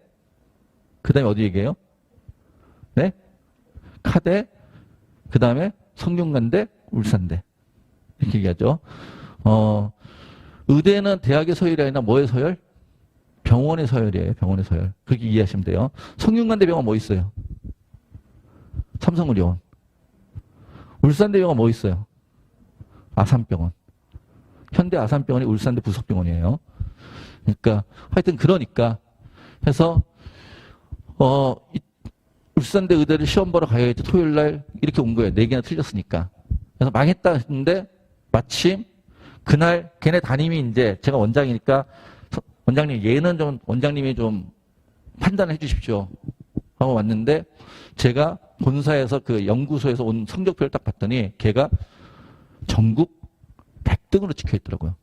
그 다음에 어디 얘기해요? 네? 카대, 그 다음에 성균관대, 울산대. 이렇게 얘기하죠. 의대는 대학의 서열이 아니라 뭐의 서열? 병원의 서열이에요. 병원의 서열. 그렇게 이해하시면 돼요. 성균관대병원 뭐 있어요? 삼성의료원. 울산대병원 뭐 있어요? 아산병원. 현대 아산병원이 울산대 부속병원이에요. 그러니까 하여튼 그러니까 해서 울산대 의대를 시험 보러 가야지 토요일날 이렇게 온 거예요. 4개나 틀렸으니까. 그래서 망했다 했는데 마침 그날 걔네 담임이 이제 제가 원장이니까 원장님 얘는 좀 원장님이 좀 판단해 주십시오 하고 왔는데 제가 본사에서 그 연구소에서 온 성적표를 딱 봤더니 걔가 전국 100등으로 찍혀 있더라고요.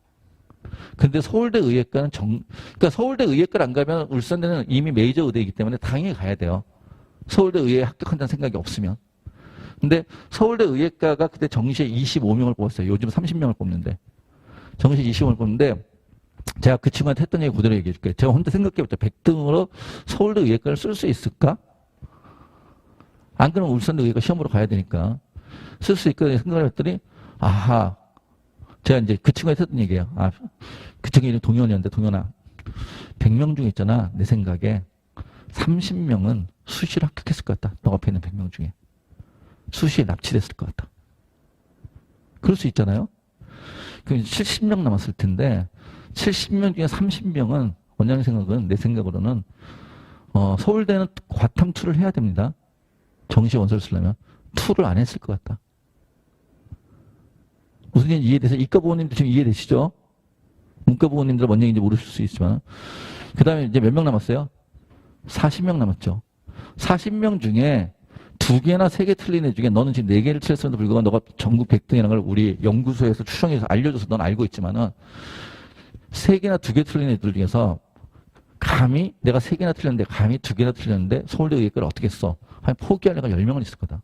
근데 서울대 의예과는 그러니까 서울대 의예과를 안 가면 울산대는 이미 메이저 의대이기 때문에 당연히 가야 돼요. 서울대 의예에 합격한다는 생각이 없으면. 근데 서울대 의예과가 그때 정시에 25명을 뽑았어요. 요즘 30명을 뽑는데. 정시에 25명을 뽑는데 제가 그 친구한테 했던 얘기 그대로 얘기해 줄게요. 제가 혼자 생각해봤죠. 100등으로 서울대 의예과를 쓸 수 있을까? 안 그러면 울산대 의예과 시험 보러 가야 되니까. 쓸 수 있거든요. 생각을 했더니 아하 제가 이제 그 친구한테 했던 얘기예요. 그 친구 이름 동현이었는데, 동현아. 100명 중에 있잖아. 내 생각에 30명은 수시로 합격했을 것 같다. 너 앞에 있는 100명 중에. 수시에 납치됐을 것 같다. 그럴 수 있잖아요. 그럼 70명 남았을 텐데 70명 중에 30명은 원장님 생각은 내 생각으로는 서울대는 과탐 2를 해야 됩니다. 정시 원서를 쓰려면 2를 안 했을 것 같다. 무슨 얘기 이해돼서 이과 부모님들 지금 이해되시죠? 문과 부모님들 뭔 얘기인지 모르실 수 있지만 그 다음에 이제 몇 명 남았어요? 40명 남았죠. 40명 중에 2개나 3개 틀린 애 중에 너는 지금 4개를 틀렸음에도 불구하고 너가 전국 100등이라는 걸 우리 연구소에서 추정해서 알려줘서 넌 알고 있지만은 3개나 2개 틀린 애들 중에서 감히 내가 3개나 틀렸는데 감히 2개나 틀렸는데 서울대 의예과를 어떻게 써? 한 포기할 애가 10명은 있을 거다.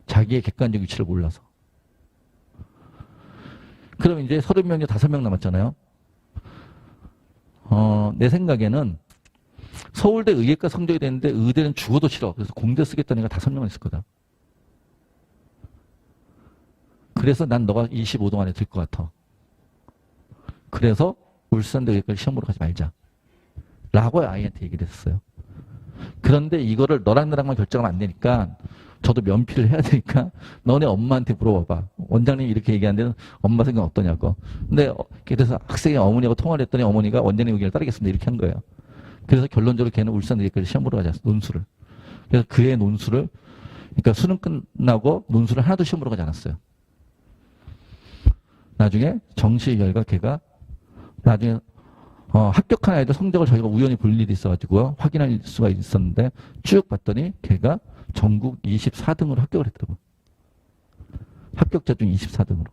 자기의 객관적 위치를 몰라서. 그럼 이제 30명 중에 5명 남았잖아요. 내 생각에는 서울대 의예과 성적이 되는데 의대는 죽어도 싫어. 그래서 공대 쓰겠다는 애가 5명은 있을 거다. 그래서 난 너가 25동 안에 들 것 같아. 그래서 울산대 의예과를 시험 보러 가지 말자. 라고 아이한테 얘기를 했었어요. 그런데 이거를 너랑 나랑만 결정하면 안 되니까 저도 면피를 해야 되니까 너네 엄마한테 물어봐봐. 원장님이 이렇게 얘기하는데 엄마 생각 어떠냐고. 근데 그래서 학생의 어머니하고 통화를 했더니 어머니가 원장님 의견을 따르겠습니다. 이렇게 한 거예요. 그래서 결론적으로 걔는 울산대학교를 시험 보러 가지 않았어. 논술을. 그래서 그의 논술을 그러니까 수능 끝나고 논술을 하나도 시험 보러 가지 않았어요. 나중에 정시 결과 걔가 나중에 합격한 아이들 성적을 저희가 우연히 볼 일이 있어가지고요. 확인할 수가 있었는데 쭉 봤더니 걔가 전국 24등으로 합격을 했더라고요. 합격자 중 24등으로.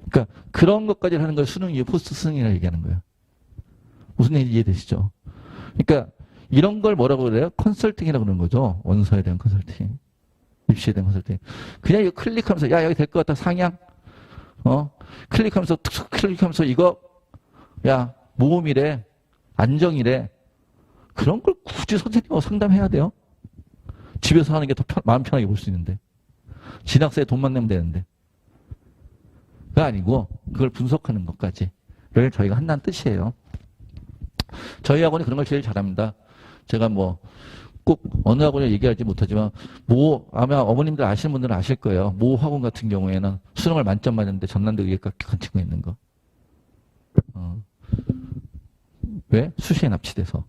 그러니까 그런 것까지 하는 걸 수능 이후 포스트 수능이라고 얘기하는 거예요. 무슨 얘기인지 이해되시죠? 그러니까 이런 걸 뭐라고 그래요? 컨설팅이라고 그러는 거죠. 원서에 대한 컨설팅. 입시에 대한 컨설팅. 그냥 이거 클릭하면서 야 여기 될 것 같다 상향. 클릭하면서 툭툭 클릭하면서 이거 야 모음이래 안정이래. 그런 걸 굳이 선생님하고 상담해야 돼요? 집에서 하는 게 더 마음 편하게 볼 수 있는데. 진학사에 돈만 내면 되는데. 그게 아니고 그걸 분석하는 것까지를 저희가 한다는 뜻이에요. 저희 학원이 그런 걸 제일 잘합니다. 제가 뭐 꼭 어느 학원을 얘기하지 못하지만 아마 어머님들 아시는 분들은 아실 거예요. 모 학원 같은 경우에는 수능을 만점 맞았는데 전남대 의예과 합격한 친구가 있는 거. 왜? 수시에 납치돼서.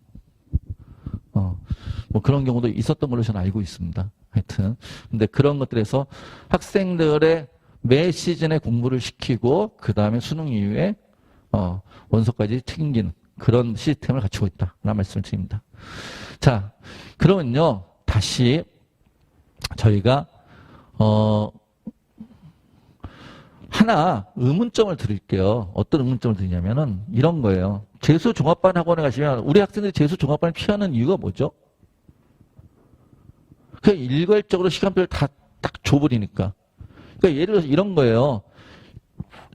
뭐 그런 경우도 있었던 걸로 저는 알고 있습니다. 하여튼. 근데 그런 것들에서 학생들의 매 시즌에 공부를 시키고, 그 다음에 수능 이후에, 원서까지 책임지는 그런 시스템을 갖추고 있다. 라는 말씀을 드립니다. 자, 그러면요, 다시 저희가, 하나 의문점을 드릴게요. 어떤 의문점을 드리냐면은 이런 거예요. 재수 종합반 학원에 가시면 우리 학생들이 재수 종합반을 피하는 이유가 뭐죠? 그냥 일괄적으로 시간표를 다 딱 줘버리니까. 그러니까 예를 들어서 이런 거예요.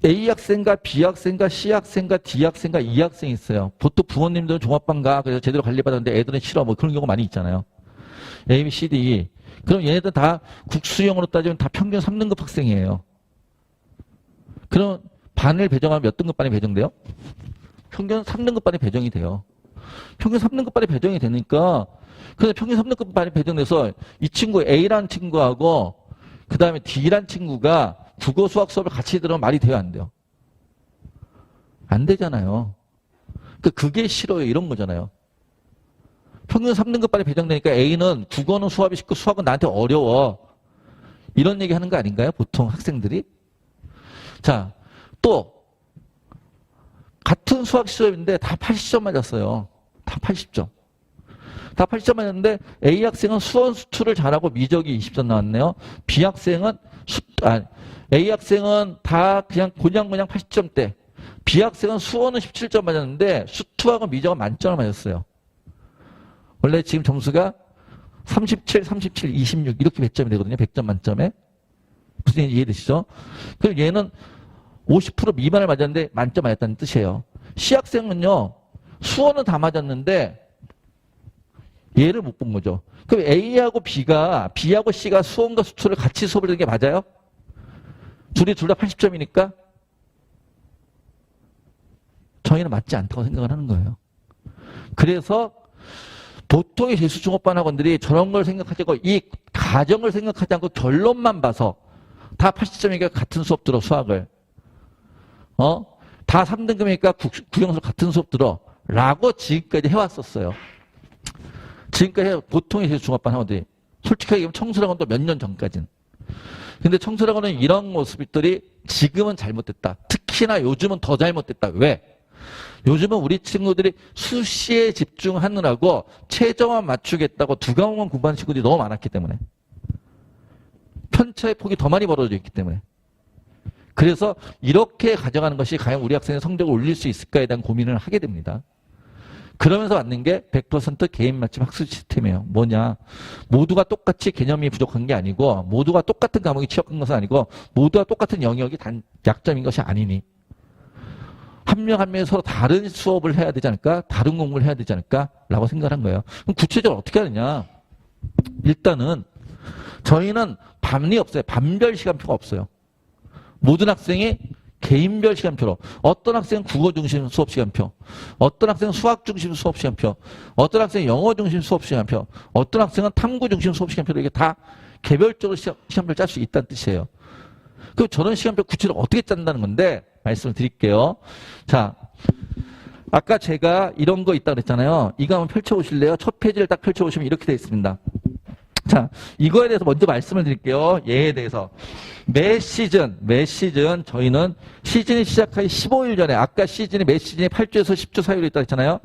A 학생과 B 학생과 C 학생과 D 학생과 E 학생이 있어요. 보통 부모님들은 종합반 가. 그래서 제대로 관리받았는데 애들은 싫어. 뭐 그런 경우 많이 있잖아요. A, B, C, D, E. 그럼 얘네들 다 국수형으로 따지면 다 평균 3등급 학생이에요. 그럼 반을 배정하면 몇 등급 반이 배정돼요? 평균 3등급 반이 배정이 돼요. 평균 3등급 반이 배정이 되니까 그래서 평균 3등급 반이 배정돼서 이 친구 A라는 친구하고 그 다음에 D라는 친구가 국어 수학 수업을 같이 들으면 말이 돼요, 안 돼요? 안 되잖아요. 그게 싫어요. 이런 거잖아요. 평균 3등급 반이 배정되니까 A는 국어는 수업이 쉽고 수학은 나한테 어려워. 이런 얘기 하는 거 아닌가요? 보통 학생들이? 자, 또 같은 수학 시험인데 다 80점 맞았어요. 다 80점. 다 80점 맞았는데 A 학생은 수원 수투를 잘하고 미적이 20점 나왔네요. B 학생은 A 학생은 다 그냥 80점대. B 학생은 수원은 17점 맞았는데 수투하고 미적은 만점을 맞았어요. 원래 지금 점수가 37, 37, 26 이렇게 배점이 되거든요. 100점 만점에. 무슨 얘기 이해되시죠? 그럼 얘는 50% 미만을 맞았는데 만점 맞았다는 뜻이에요. C 학생은요. 수원은 다 맞았는데 얘를 못 본 거죠. 그럼 A하고 B하고 C가 수원과 수투를 같이 수업을 듣는 게 맞아요? 둘 다 80점이니까 저희는 맞지 않다고 생각을 하는 거예요. 그래서 보통의 재수중업반 학원들이 저런 걸 생각하지 않고 이 가정을 생각하지 않고 결론만 봐서 다 80점이니까 같은 수업 들어 수학을 다 3등급이니까 국영수 같은 수업 들어 라고 지금까지 해왔었어요. 지금까지 보통의 재수중업반 학원들이 솔직하게 얘기하면 청술학원도 몇 년 전까지는. 근데 청술학원은 이런 모습들이 지금은 잘못됐다. 특히나 요즘은 더 잘못됐다. 왜? 요즘은 우리 친구들이 수시에 집중하느라고 최저만 맞추겠다고 두 과목만 공부하는 친구들이 너무 많았기 때문에. 편차의 폭이 더 많이 벌어져 있기 때문에. 그래서 이렇게 가져가는 것이 과연 우리 학생의 성적을 올릴 수 있을까에 대한 고민을 하게 됩니다. 그러면서 맞는 게 100% 개인 맞춤 학습 시스템이에요. 뭐냐? 모두가 똑같이 개념이 부족한 게 아니고 모두가 똑같은 과목이 취약한 것은 아니고 모두가 똑같은 영역이 약점인 것이 아니니 한 명 한 명이 서로 다른 수업을 해야 되지 않을까? 다른 공부를 해야 되지 않을까? 라고 생각을 한 거예요. 그럼 구체적으로 어떻게 하느냐? 일단은 저희는 반이 없어요. 반별 시간표가 없어요. 모든 학생이 개인별 시간표로 어떤 학생은 국어 중심 수업 시간표, 어떤 학생은 수학 중심 수업 시간표, 어떤 학생은 영어 중심 수업 시간표, 어떤 학생은 탐구 중심 수업 시간표로 이게 다 개별적으로 시간표를 짤 수 있다는 뜻이에요. 그럼 저런 시간표 구체적으로 어떻게 짠다는 건데 말씀을 드릴게요. 자, 아까 제가 이런 거 있다고 그랬잖아요. 이거 한번 펼쳐보실래요? 첫 페이지를 딱 펼쳐보시면 이렇게 되어 있습니다. 자, 이거에 대해서 먼저 말씀을 드릴게요. 얘에 대해서. 매 시즌 저희는 시즌이 시작하기 15일 전에 아까 매 시즌이 8주에서 10주 사이로 있다고 했잖아요.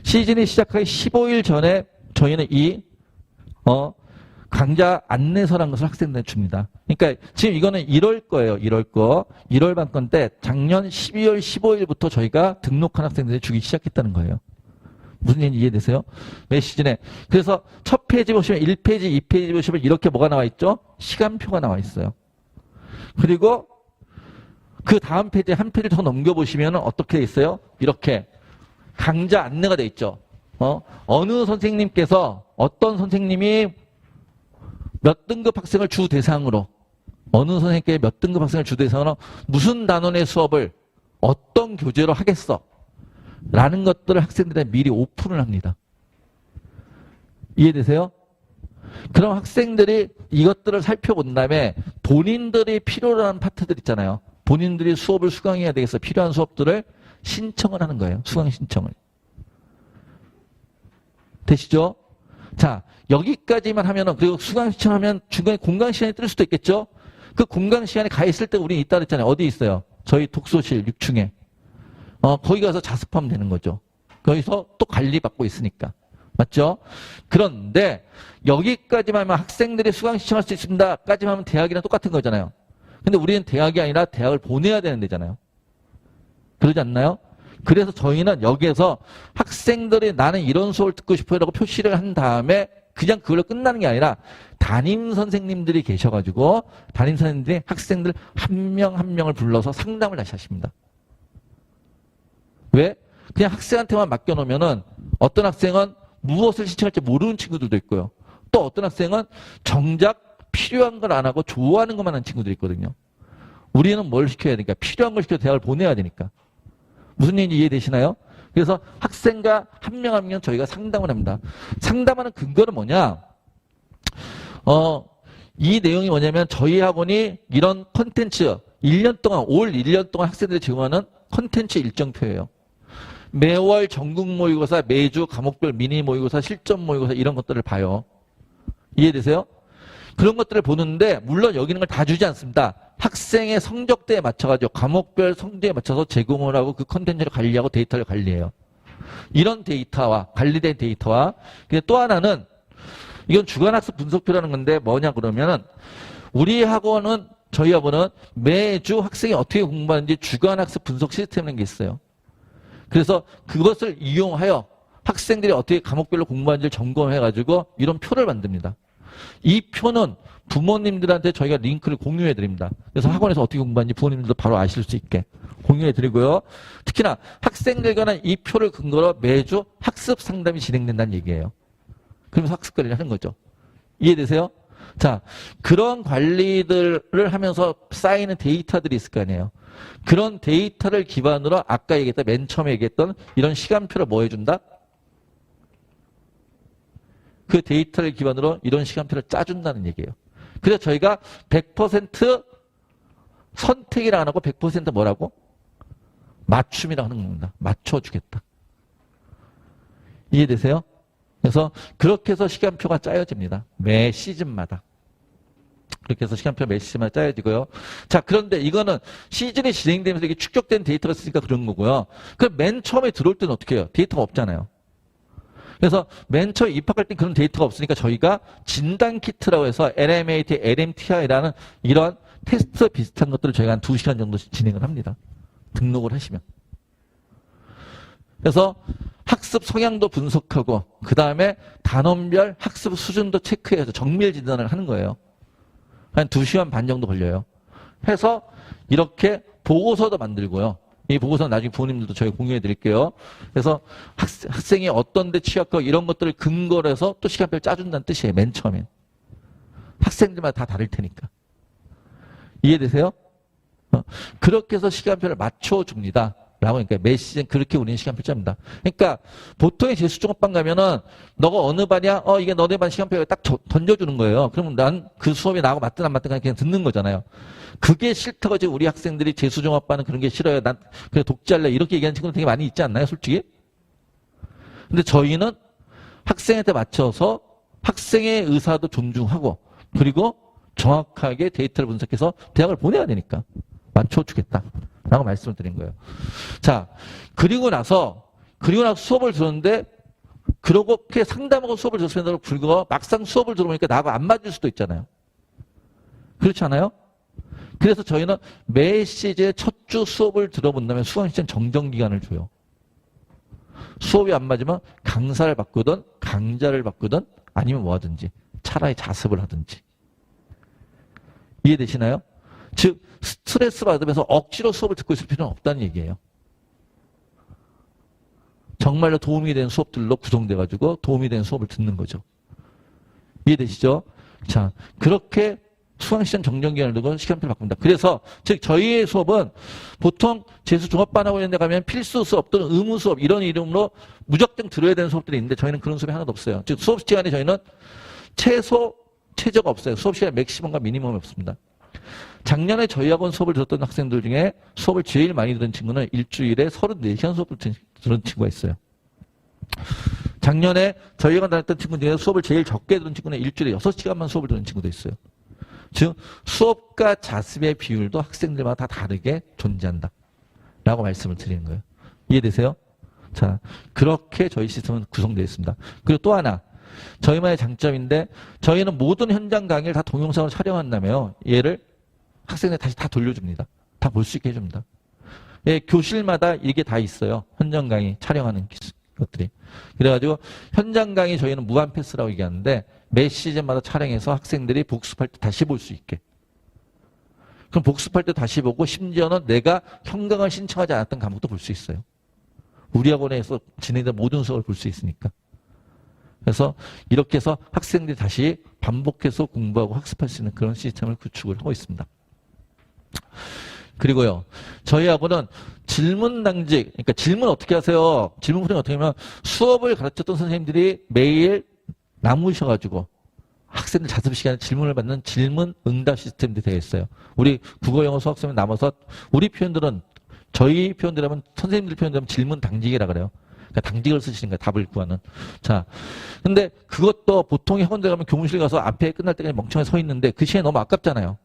시즌이 시작하기 15일 전에 저희는 이 강좌 안내서라는 것을 학생들한테 줍니다. 그러니까 지금 이거는 1월 거예요. 1월 거. 1월 반 건데 작년 12월 15일부터 저희가 등록한 학생들이 주기 시작했다는 거예요. 무슨 얘기인지 이해되세요? 매 시즌에. 그래서 첫 페이지 보시면 1페이지, 2페이지 보시면 이렇게 뭐가 나와 있죠? 시간표가 나와 있어요. 그리고 그 다음 페이지에 한 페이지 더 넘겨보시면 어떻게 돼 있어요? 이렇게 강좌 안내가 돼 있죠. 어느 선생님께서 어떤 선생님이 몇 등급 학생을 주 대상으로 어느 선생님께 몇 등급 학생을 주 대상으로 무슨 단원의 수업을 어떤 교재로 하겠어 라는 것들을 학생들한테 미리 오픈을 합니다. 이해되세요? 그럼 학생들이 이것들을 살펴본 다음에 본인들이 필요로 하는 파트들 있잖아요. 본인들이 수업을 수강해야 되겠어. 필요한 수업들을 신청을 하는 거예요. 수강 신청을. 되시죠? 자, 여기까지만 하면은, 그리고 수강 신청하면 중간에 공강 시간이 뜰 수도 있겠죠? 그 공강 시간에 가 있을 때 우리 있다 그랬잖아요. 어디 있어요? 저희 독서실 6층에. 거기 가서 자습하면 되는 거죠. 거기서 또 관리받고 있으니까. 맞죠? 그런데 여기까지만 하면 학생들이 수강 신청할 수 있습니다. 까지만 하면 대학이랑 똑같은 거잖아요. 근데 우리는 대학이 아니라 대학을 보내야 되는 데잖아요. 그러지 않나요? 그래서 저희는 여기에서 학생들이 나는 이런 수업을 듣고 싶어요 라고 표시를 한 다음에 그냥 그걸로 끝나는 게 아니라 담임 선생님들이 계셔가지고 담임 선생님들이 학생들 한 명 한 명을 불러서 상담을 다시 하십니다. 왜? 그냥 학생한테만 맡겨놓으면은 어떤 학생은 무엇을 신청할지 모르는 친구들도 있고요. 또 어떤 학생은 정작 필요한 걸 안 하고 좋아하는 것만 하는 친구들이 있거든요. 우리는 뭘 시켜야 되니까? 필요한 걸 시켜서 대학을 보내야 되니까. 무슨 얘기인지 이해되시나요? 그래서 학생과 한 명 한 명 저희가 상담을 합니다. 상담하는 근거는 뭐냐? 이 내용이 뭐냐면 저희 학원이 이런 콘텐츠 1년 동안, 올 1년 동안 학생들이 제공하는 콘텐츠 일정표예요. 매월 전국 모의고사, 매주 과목별 미니 모의고사, 실전 모의고사 이런 것들을 봐요. 이해되세요? 그런 것들을 보는데 물론 여기 있는 걸 다 주지 않습니다. 학생의 성적대에 맞춰가지고 과목별 성적에 맞춰서 제공을 하고 그 콘텐츠를 관리하고 데이터를 관리해요. 이런 데이터와 관리된 데이터와 또 하나는 이건 주간학습 분석표라는 건데 뭐냐 그러면은 우리 학원은 저희 학원은 매주 학생이 어떻게 공부하는지 주간학습 분석 시스템이라는 게 있어요. 그래서 그것을 이용하여 학생들이 어떻게 과목별로 공부하는지를 점검해가지고 이런 표를 만듭니다. 이 표는 부모님들한테 저희가 링크를 공유해드립니다. 그래서 학원에서 어떻게 공부하는지 부모님들도 바로 아실 수 있게 공유해드리고요. 특히나 학생들과는 이 표를 근거로 매주 학습 상담이 진행된다는 얘기예요. 그러면서 학습 관리를 하는 거죠. 이해되세요? 자, 그런 관리들을 하면서 쌓이는 데이터들이 있을 거 아니에요. 그런 데이터를 기반으로 아까 얘기했던 맨 처음에 얘기했던 이런 시간표를 뭐 해준다? 그 데이터를 기반으로 이런 시간표를 짜준다는 얘기예요. 그래서 저희가 100% 선택이라 안 하고 100% 뭐라고? 맞춤이라고 하는 겁니다. 맞춰주겠다. 이해되세요? 그래서 그렇게 해서 시간표가 짜여집니다. 매 시즌마다. 그렇게 해서 시간표 매 시즌마다 짜여지고요. 자, 그런데 이거는 시즌이 진행되면서 이게 축적된 데이터가 있으니까 그런 거고요. 그럼 맨 처음에 들어올 때는 어떻게 해요? 데이터가 없잖아요. 그래서 맨 처음에 입학할 때 그런 데이터가 없으니까 저희가 진단 키트라고 해서 LMAT, LMTI라는 이런 테스트 비슷한 것들을 저희가 한 2시간 정도 진행을 합니다. 등록을 하시면. 그래서 학습 성향도 분석하고 그 다음에 단원별 학습 수준도 체크해서 정밀 진단을 하는 거예요. 한 2시간 반 정도 걸려요. 해서 이렇게 보고서도 만들고요. 이 보고서는 나중에 부모님들도 저희 공유해 드릴게요. 그래서 학생이 어떤 데 취약하고 이런 것들을 근거로 해서 또 시간표를 짜준다는 뜻이에요. 맨 처음엔. 학생들마다 다 다를 테니까. 이해되세요? 그렇게 해서 시간표를 맞춰줍니다. 라고 하니까 매 시즌 그렇게 우리는 시간표 짭니다. 그러니까 보통의 재수종합반 가면은 너가 어느 반이야? 이게 너네 반 시간표를 딱 던져주는 거예요. 그러면 난 그 수업이 나하고 맞든 안 맞든 그냥 듣는 거잖아요. 그게 싫다고 지금 우리 학생들이 재수종합반은 그런 게 싫어요. 난 그래 독재할래. 이렇게 얘기하는 친구들 되게 많이 있지 않나요? 솔직히? 근데 저희는 학생한테 맞춰서 학생의 의사도 존중하고 그리고 정확하게 데이터를 분석해서 대학을 보내야 되니까 맞춰주겠다. 라고 말씀을 드린 거예요. 자, 그리고 나서 수업을 들었는데, 그렇게 상담하고 수업을 들었음에도 불구하고 막상 수업을 들어보니까 나하고 안 맞을 수도 있잖아요. 그렇지 않아요? 그래서 저희는 매 시즌 첫 주 수업을 들어본 다음에 수강시즌 정정기간을 줘요. 수업이 안 맞으면 강사를 바꾸든 강좌를 바꾸든 아니면 뭐 하든지 차라리 자습을 하든지. 이해되시나요? 즉 스트레스 받으면서 억지로 수업을 듣고 있을 필요는 없다는 얘기예요. 정말로 도움이 되는 수업들로 구성돼가지고 도움이 되는 수업을 듣는 거죠. 이해되시죠? 자, 그렇게 수강시간 정정기간을 두고 시간표를 바꿉니다. 그래서 즉 저희의 수업은 보통 재수종합반하고 이런 데 가면 필수 수업 또는 의무 수업 이런 이름으로 무작정 들어야 되는 수업들이 있는데 저희는 그런 수업이 하나도 없어요. 즉 수업 시간에 저희는 최저가 없어요. 수업 시간 맥시멈과 미니멈이 없습니다. 작년에 저희 학원 수업을 들었던 학생들 중에 수업을 제일 많이 들은 친구는 일주일에 34시간 수업을 들은 친구가 있어요. 작년에 저희 학원 다녔던 친구 중에 수업을 제일 적게 들은 친구는 일주일에 6시간만 수업을 들은 친구도 있어요. 즉 수업과 자습의 비율도 학생들마다 다 다르게 존재한다. 라고 말씀을 드리는 거예요. 이해되세요? 자, 그렇게 저희 시스템은 구성되어 있습니다. 그리고 또 하나. 저희만의 장점인데 저희는 모든 현장 강의를 다 동영상으로 촬영한다며요. 얘를 학생들 다시 다 돌려줍니다. 다 볼 수 있게 해줍니다. 예, 교실마다 이게 다 있어요. 현장 강의 촬영하는 것들이. 그래가지고 현장 강의 저희는 무한 패스라고 얘기하는데 매 시즌마다 촬영해서 학생들이 복습할 때 다시 볼 수 있게. 그럼 복습할 때 다시 보고 심지어는 내가 현강을 신청하지 않았던 과목도 볼 수 있어요. 우리 학원에서 진행된 모든 수업을 볼 수 있으니까. 그래서 이렇게 해서 학생들이 다시 반복해서 공부하고 학습할 수 있는 그런 시스템을 구축을 하고 있습니다. 그리고요, 저희 학원은 질문 당직, 그러니까 질문 어떻게 하세요? 질문 프레임 어떻게 하면 수업을 가르쳤던 선생님들이 매일 남으셔가지고 학생들 자습 시간에 질문을 받는 질문 응답 시스템이 되어 있어요. 우리 국어, 영어, 수학 선생님 남아서 우리 표현들은 저희 표현들하면 선생님들 표현들하면 질문 당직이라 그래요. 그러니까 당직을 쓰시는 거예요. 답을 구하는. 자, 근데 그것도 보통의 학원들 가면 교무실 가서 앞에 끝날 때까지 멍청하게 서 있는데 그 시간이 너무 아깝잖아요.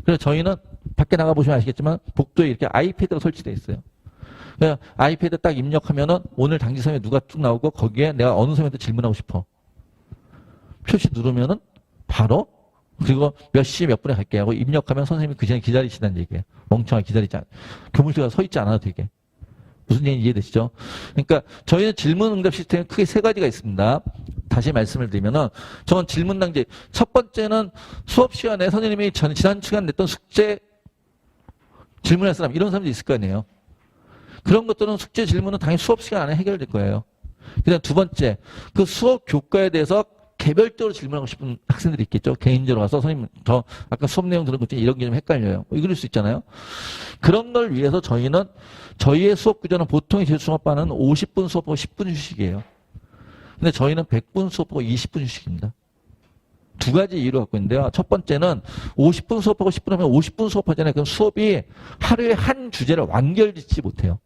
그래서 저희는 밖에 나가보시면 아시겠지만 복도에 이렇게 아이패드가 설치되어 있어요. 그러니까 아이패드 딱 입력하면은 오늘 당직서에 누가 쭉 나오고 거기에 내가 어느 선생님한테 질문하고 싶어. 표시 누르면은 바로 그리고 몇 시 몇 분에 갈게 하고 입력하면 선생님이 그 시간에 기다리시다는 얘기예요. 멍청하게 기다리지 않아. 교무실 가서 서 있지 않아도 되게. 무슨 얘기인지 이해되시죠? 그러니까 저희는 질문 응답 시스템이 크게 세 가지가 있습니다. 다시 말씀을 드리면은 저건 질문 당직. 첫 번째는 수업 시간에 선생님이 지난 시간 냈던 숙제 질문할 사람 이런 사람도 있을 거 아니에요. 그런 것들은 숙제 질문은 당연히 수업 시간 안에 해결될 거예요. 그다음 두 번째, 그 수업 교과에 대해서 개별적으로 질문하고 싶은 학생들이 있겠죠. 개인적으로 와서 선생님 저 아까 수업 내용 들은 것 중에 이런 게 좀 헷갈려요. 이럴 수 있잖아요. 그런 걸 위해서 저희는 저희의 수업 구조는 보통의 재수종합반은 50분 수업하고 10분 휴식이에요. 근데 저희는 100분 수업하고 20분 휴식입니다. 두 가지 이유를 갖고 있는데요. 첫 번째는 50분 수업하고 10분 하면 50분 수업하잖아요. 그럼 수업이 하루에 한 주제를 완결짓지 못해요.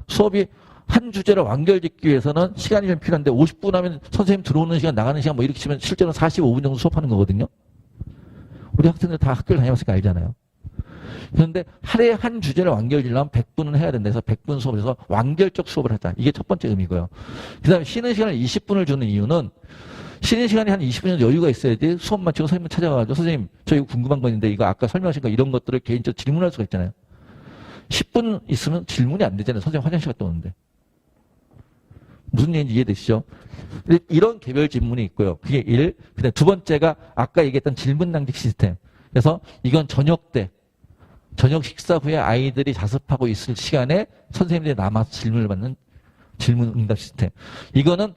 수업이 한 주제를 완결짓기 위해서는 시간이 좀 필요한데 50분 하면 선생님 들어오는 시간 나가는 시간 뭐 이렇게 치면 실제로는 45분 정도 수업하는 거거든요. 우리 학생들 다 학교를 다녀봤으니까 알잖아요. 그런데 하루에 한 주제를 완결지려면 100분은 해야 된다 해서 100분 수업을 해서 완결적 수업을 하자. 이게 첫 번째 의미고요. 그 다음에 쉬는 시간을 20분을 주는 이유는 쉬는 시간이 한 20분 정도 여유가 있어야지 수업 마치고 선생님 찾아가가지고 선생님 저 이거 궁금한 거 있는데 이거 아까 설명하신 거 이런 것들을 개인적으로 질문할 수가 있잖아요. 10분 있으면 질문이 안 되잖아요. 선생님 화장실 갔다 오는데. 무슨 얘기인지 이해되시죠? 이런 개별 질문이 있고요. 그게 1. 그 다음에 두 번째가 아까 얘기했던 질문 낭직 시스템. 그래서 이건 저녁 때, 저녁 식사 후에 아이들이 자습하고 있을 시간에 선생님들이 남아서 질문을 받는 질문 응답 시스템. 이거는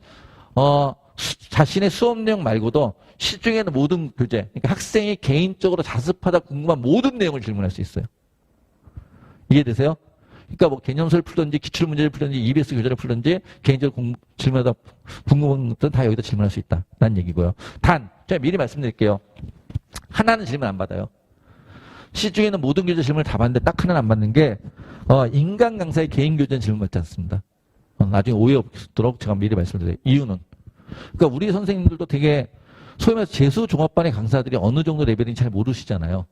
자신의 수업 내용 말고도 시중에 있는 모든 교재, 그러니까 학생이 개인적으로 자습하다 궁금한 모든 내용을 질문할 수 있어요. 이해되세요? 그러니까 뭐 개념서를 풀든지 기출문제를 풀든지 EBS 교재를 풀든지 개인적으로 질문하다 궁금한 것들은 다 여기다 질문할 수 있다라는 얘기고요. 단, 제가 미리 말씀드릴게요. 하나는 질문 안 받아요. 시중에 있는 모든 교재 질문을 다 받는데 딱 하나는 안 받는 게 인간 강사의 개인 교재는 질문 받지 않습니다. 나중에 오해 없도록 제가 미리 말씀드려요. 이유는 그러니까 우리 선생님들도 되게 소위 말해서 재수 종합반의 강사들이 어느 정도 레벨인지 잘 모르시잖아요.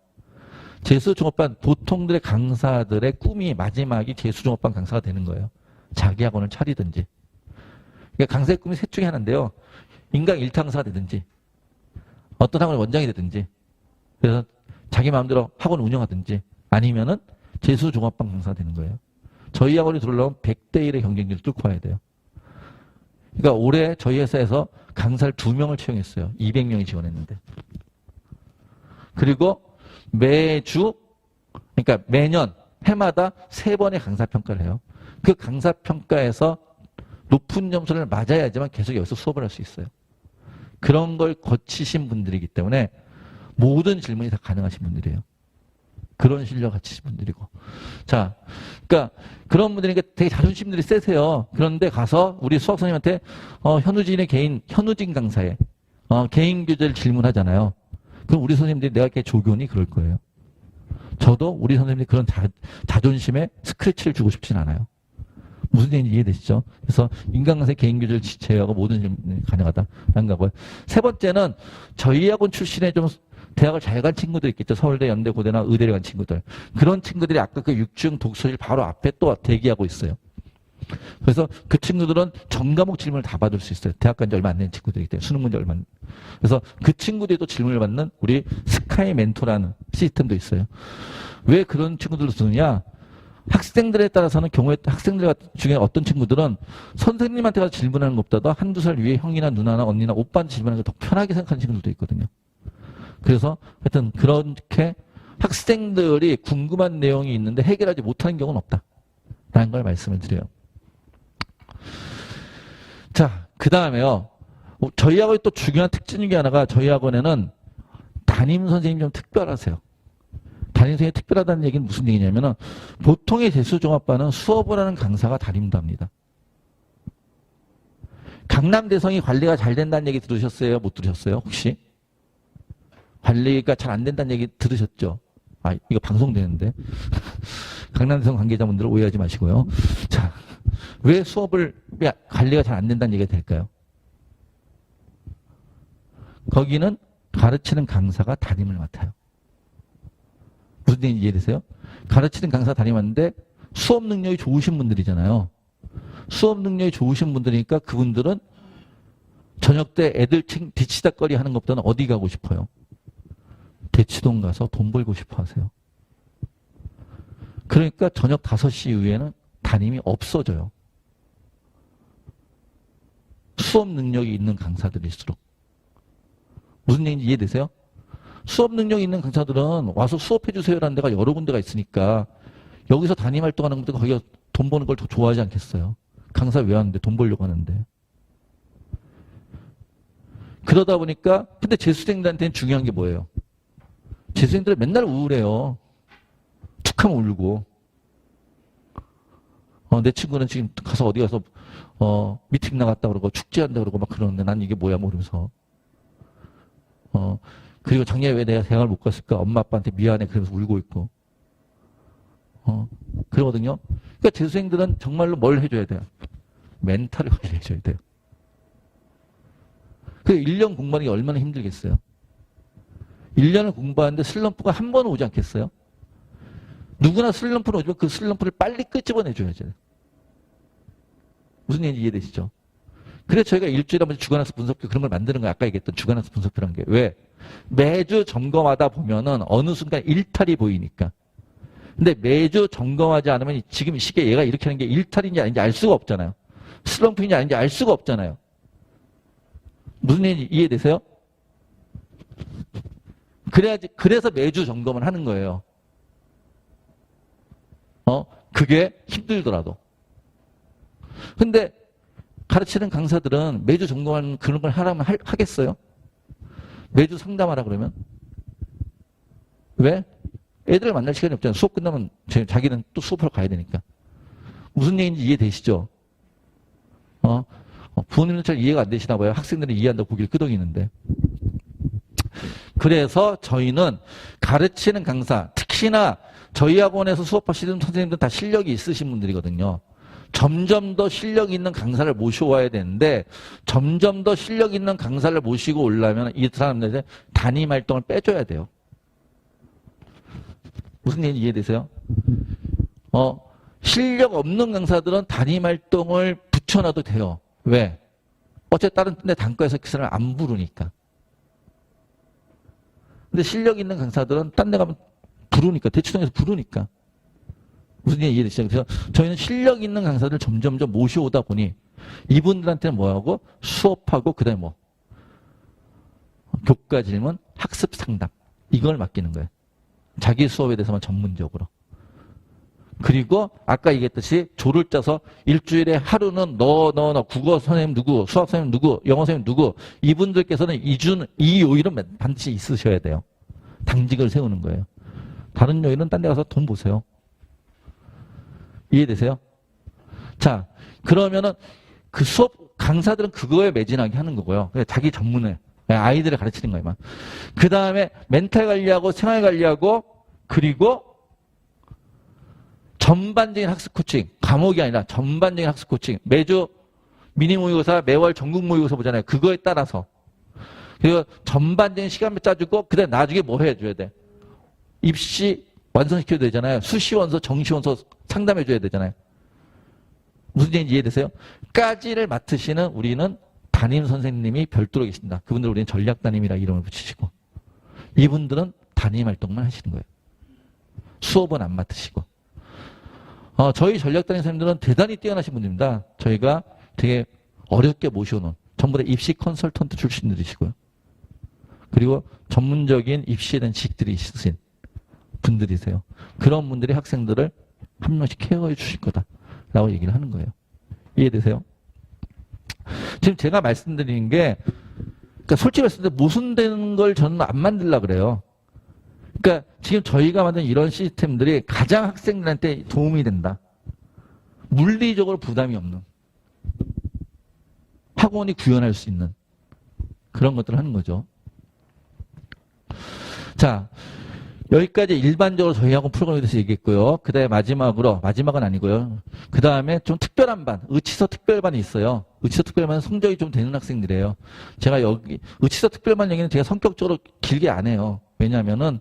재수 종합반 보통들의 강사들의 꿈이 마지막이 재수 종합반 강사가 되는 거예요. 자기 학원을 차리든지. 그러니까 강사의 꿈이 셋 중에 하나인데요. 인강 1타 강사가 되든지 어떤 학원의 원장이 되든지 그래서 자기 마음대로 학원 운영하든지 아니면은 재수 종합반 강사가 되는 거예요. 저희 학원에 들어오려면 100대 1의 경쟁률을 뚫고 와야 돼요. 그러니까 올해 저희 회사에서 강사를 2명을 채용했어요. 200명이 지원했는데. 그리고 매주, 그러니까 매년 해마다 3번의 강사 평가를 해요. 그 강사 평가에서 높은 점수를 맞아야지만 계속 여기서 수업을 할 수 있어요. 그런 걸 거치신 분들이기 때문에 모든 질문이 다 가능하신 분들이에요. 그런 실력 갖추신 분들이고. 자, 그러니까 그런 분들이니까 되게 자존심들이 세세요. 그런데 가서 우리 수학 선생님한테 현우진 강사의 개인 교재를 질문하잖아요. 그럼 우리 선생님들이 내가 이렇게 조교니 그럴 거예요. 저도 우리 선생님들이 그런 자존심에 스크래치를 주고 싶진 않아요. 무슨 얘기인지 이해되시죠? 그래서 인간 강사의 개인 교재를 제외하고 모든 질문이 가능하다라는 거고요. 세 번째는 저희 학원 출신의 좀 대학을 잘 간 친구들 있겠죠. 서울대, 연대, 고대나 의대를 간 친구들. 그런 친구들이 아까 그 6중 독서실 바로 앞에 또 대기하고 있어요. 그래서 그 친구들은 전 과목 질문을 다 받을 수 있어요. 대학 간 지 얼마 안 된 친구들이기 때문에 수능 문제 얼마 안. 그래서 그 친구들이 또 질문을 받는 우리 스카이 멘토라는 시스템도 있어요. 왜 그런 친구들을 쓰느냐? 학생들에 따라서는 경우에 학생들 중에 어떤 친구들은 선생님한테 가서 질문하는 것보다도 한두 살 위에 형이나 누나나 언니나 오빠한테 질문하는 걸 더 편하게 생각하는 친구들도 있거든요. 그래서 하여튼 그렇게 학생들이 궁금한 내용이 있는데 해결하지 못하는 경우는 없다라는 걸 말씀을 드려요. 자, 그 다음에요. 저희 학원의 또 중요한 특징 중에 하나가 저희 학원에는 담임 선생님이 좀 특별하세요. 담임 선생님이 특별하다는 얘기는 무슨 얘기냐면은 보통의 재수종합반은 수업을 하는 강사가 담임도 합니다. 강남대성이 관리가 잘 된다는 얘기 들으셨어요? 못 들으셨어요? 혹시? 관리가 잘 안 된다는 얘기 들으셨죠? 아, 이거 방송되는데. 강남대성 관계자분들은 오해하지 마시고요. 자, 왜 수업을 관리가 잘 안 된다는 얘기가 될까요? 거기는 가르치는 강사가 담임을 맡아요. 무슨 얘기인지 이해되세요? 가르치는 강사 담임하는데 수업 능력이 좋으신 분들이잖아요. 수업 능력이 좋으신 분들이니까 그분들은 저녁 때 애들 뒤치다거리 하는 것보다는 어디 가고 싶어요? 대치동 가서 돈 벌고 싶어 하세요. 그러니까 저녁 5시 이후에는 담임이 없어져요. 수업 능력이 있는 강사들일수록. 무슨 얘기인지 이해되세요? 수업 능력이 있는 강사들은 와서 수업해 주세요라는 데가 여러 군데가 있으니까 여기서 담임 활동하는 분들 거기가 돈 버는 걸 더 좋아하지 않겠어요? 강사 왜 하는데 돈 벌려고 하는데. 그러다 보니까 근데 재수생들한테는 중요한 게 뭐예요? 재수생들은 맨날 우울해요. 툭하면 울고. 내 친구는 지금 가서 어디 가서 미팅 나갔다 그러고 축제한다 그러고 막 그러는데 난 이게 뭐야 모르면서. 그리고 작년에 왜 내가 대학을 못 갔을까? 엄마 아빠한테 미안해 그러면서 울고 있고. 그러거든요. 그러니까 재수생들은 정말로 뭘 해줘야 돼요? 멘탈을 관리해줘야 돼요. 그 1년 공부하는 게 얼마나 힘들겠어요? 1년을 공부하는데 슬럼프가 한 번은 오지 않겠어요? 누구나 슬럼프는 오지만 그 슬럼프를 빨리 끄집어내줘야죠. 무슨 얘기인지 이해되시죠? 그래서 저희가 일주일에 한 번씩 주간학습 분석표 그런 걸 만드는 거예요. 아까 얘기했던 주간학습 분석표라는 게. 왜? 매주 점검하다 보면은 어느 순간 일탈이 보이니까. 근데 매주 점검하지 않으면 지금 이 시기에 얘가 이렇게 하는 게 일탈인지 아닌지 알 수가 없잖아요. 슬럼프인지 아닌지 알 수가 없잖아요. 무슨 얘기인지 이해되세요? 그래서 매주 점검을 하는 거예요. 그게 힘들더라도. 근데 가르치는 강사들은 매주 점검하는 그런 걸 하라면 하겠어요? 매주 상담하라 그러면? 왜? 애들을 만날 시간이 없잖아요. 수업 끝나면 자기는 또 수업하러 가야 되니까. 무슨 얘기인지 이해되시죠? 부모님은 잘 이해가 안 되시나 봐요. 학생들은 이해한다고 고개를 끄덕이는데. 그래서 저희는 가르치는 강사, 특히나 저희 학원에서 수업하시는 선생님들은 다 실력이 있으신 분들이거든요. 점점 더 실력 있는 강사를 모셔와야 되는데 점점 더 실력 있는 강사를 모시고 오려면 이 사람들한테 담임 활동을 빼줘야 돼요. 무슨 얘기인지 이해되세요? 실력 없는 강사들은 담임 활동을 붙여놔도 돼요. 왜? 어차피 다른 데 단과에서 그 사람을 안 부르니까. 근데 실력 있는 강사들은 딴 데 가면 부르니까, 대치동에서 부르니까. 무슨 얘기 이해되시죠? 그래서 저희는 실력 있는 강사들을 점점점 모셔오다 보니 이분들한테는 뭐하고? 수업하고 그다음에 뭐? 교과 질문, 학습 상담. 이걸 맡기는 거예요. 자기 수업에 대해서만 전문적으로. 그리고 아까 얘기했듯이 조를 짜서 일주일에 하루는 너 국어 선생님 누구, 수학 선생님 누구, 영어 선생님 누구 이분들께서는 이 요일은 반드시 있으셔야 돼요. 당직을 세우는 거예요. 다른 요일은 딴 데 가서 돈 보세요. 이해되세요? 자, 그러면은 그 수업 강사들은 그거에 매진하게 하는 거고요. 자기 전문을 아이들을 가르치는 거예요. 그 다음에 멘탈 관리하고 생활 관리하고 그리고 전반적인 학습 코칭, 과목이 아니라 전반적인 학습 코칭. 매주 미니 모의고사, 매월 전국 모의고사 보잖아요. 그거에 따라서. 그리고 전반적인 시간을 짜주고 그다음에 나중에 뭐 해줘야 돼? 입시 완성시켜야 되잖아요. 수시원서, 정시원서 상담해줘야 되잖아요. 무슨 얘기인지 이해되세요? 까지를 맡으시는 우리는 담임 선생님이 별도로 계십니다. 그분들 우리는 전략담임이라 이름을 붙이시고 이분들은 담임 활동만 하시는 거예요. 수업은 안 맡으시고. 저희 전략담임 선생님들은 대단히 뛰어나신 분들입니다. 저희가 되게 어렵게 모셔놓은 전부 다 입시 컨설턴트 출신들이시고요. 그리고 전문적인 입시에 대한 지식들이 있으신 분들이세요. 그런 분들이 학생들을 한 명씩 케어해 주실 거다라고 얘기를 하는 거예요. 이해되세요? 지금 제가 말씀드리는 게 그러니까 솔직히 말씀드리면 모순되는 걸 저는 안 만들려고 그래요. 그러니까 지금 저희가 만든 이런 시스템들이 가장 학생들한테 도움이 된다. 물리적으로 부담이 없는 학원이 구현할 수 있는 그런 것들을 하는 거죠. 자, 여기까지 일반적으로 저희 학원 프로그램에 대해서 얘기했고요. 그 다음에 마지막은 아니고요. 그 다음에 좀 특별한 반, 의치서 특별반이 있어요. 의치서 특별반은 성적이 좀 되는 학생들이에요. 제가 여기, 의치서 특별반 얘기는 제가 성격적으로 길게 안 해요. 왜냐면은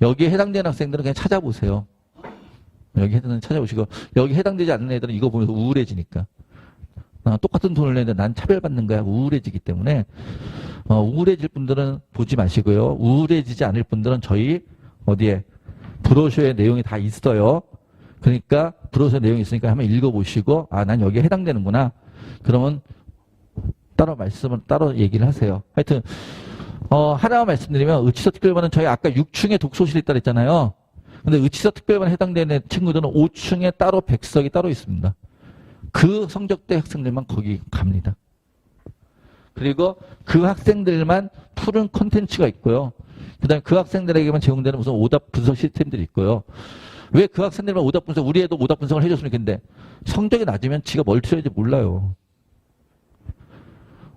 여기에 해당되는 학생들은 그냥 찾아보세요. 여기 찾아보시고, 여기 해당되지 않는 애들은 이거 보면서 우울해지니까. 똑같은 돈을 내는데 난 차별받는 거야. 우울해지기 때문에, 우울해질 분들은 보지 마시고요. 우울해지지 않을 분들은 저희 어디에 브로셔의 내용이 다 있어요. 그러니까 브로셔 내용이 있으니까 한번 읽어보시고 난 여기에 해당되는구나. 그러면 따로 얘기를 하세요. 하여튼 하나만 말씀드리면 의치서 특별반은 저희 아까 6층에 독서실이 있다 그랬잖아요. 근데 의치서 특별반에 해당되는 친구들은 5층에 따로 백석이 따로 있습니다. 그 성적대 학생들만 거기 갑니다. 그리고 그 학생들만 푸른 콘텐츠가 있고요. 그 다음에 그 학생들에게만 제공되는 무슨 오답 분석 시스템들이 있고요. 왜 그 학생들만 오답 분석, 우리 애도 오답 분석을 해줬으면 좋겠는데 성적이 낮으면 지가 뭘 틀어야지 몰라요.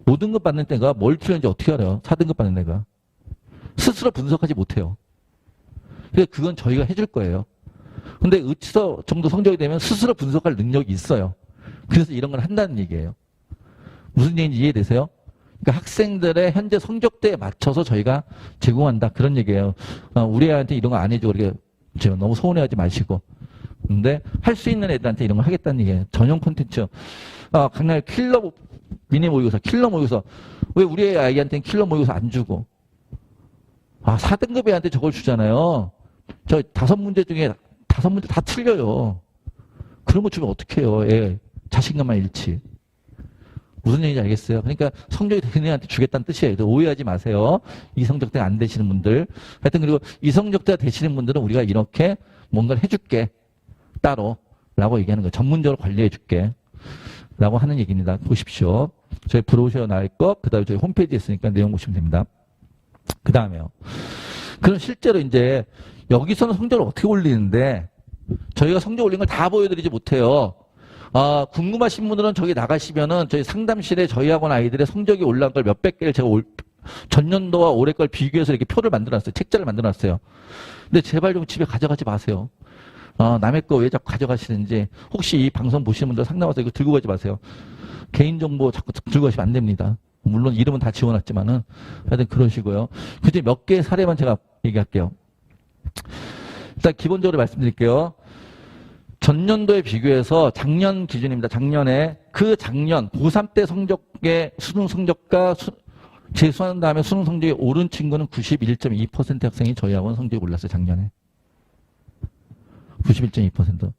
5등급 받는 애가 뭘 틀렸는지 어떻게 알아요? 4등급 받는 애가. 스스로 분석하지 못해요. 그래서 그건 저희가 해줄 거예요. 근데 의치서 정도 성적이 되면 스스로 분석할 능력이 있어요. 그래서 이런 걸 한다는 얘기예요. 무슨 얘기인지 이해되세요? 그러니까 학생들의 현재 성적대에 맞춰서 저희가 제공한다. 그런 얘기예요. 우리 애한테 이런 거 안 해주고 이렇게 너무 서운해하지 마시고. 근데 할 수 있는 애들한테 이런 거 하겠다는 얘기예요. 전용 콘텐츠. 강남 킬러 미니 모의고사, 킬러 모의고사. 왜 우리 아이한테는 킬러 모의고사 안 주고? 4등급 애한테 저걸 주잖아요. 저 5문제 중에 5문제 다 틀려요. 그런 거 주면 어떡해요. 애 자신감만 잃지. 무슨 얘기인지 알겠어요? 그러니까 성적이 되는 애한테 주겠다는 뜻이에요. 오해하지 마세요. 이 성적대가 안 되시는 분들. 하여튼 그리고 이 성적대가 되시는 분들은 우리가 이렇게 뭔가를 해줄게. 따로. 라고 얘기하는 거예요. 전문적으로 관리해줄게. 라고 하는 얘기입니다. 보십시오. 저희 브로셔 나올 거, 그 다음에 저희 홈페이지에 있으니까 내용 보시면 됩니다. 그 다음에요. 그럼 실제로 이제 여기서는 성적을 어떻게 올리는데 저희가 성적 올린 걸 다 보여드리지 못해요. 궁금하신 분들은 저기 나가시면은 저희 상담실에 저희 학원 아이들의 성적이 올라간 걸 몇백 개를 제가 전년도와 올해 걸 비교해서 이렇게 표를 만들어놨어요. 책자를 만들어놨어요. 근데 제발 좀 집에 가져가지 마세요. 남의 거 왜 자꾸 가져가시는지. 혹시 이 방송 보시는 분들 상담 와서 이거 들고 가지 마세요. 개인정보 자꾸 들고 가시면 안 됩니다. 물론 이름은 다 지워놨지만은 하여튼 그러시고요. 그중에 몇 개의 사례만 제가 얘기할게요. 일단 기본적으로 말씀드릴게요. 전년도에 비교해서 작년 기준입니다. 작년에 그 작년 고3 때 성적의 수능 성적과 재수한 다음에 수능 성적이 오른 친구는 91.2% 학생이 저희 학원 성적이 올랐어요. 작년에. 91.2%.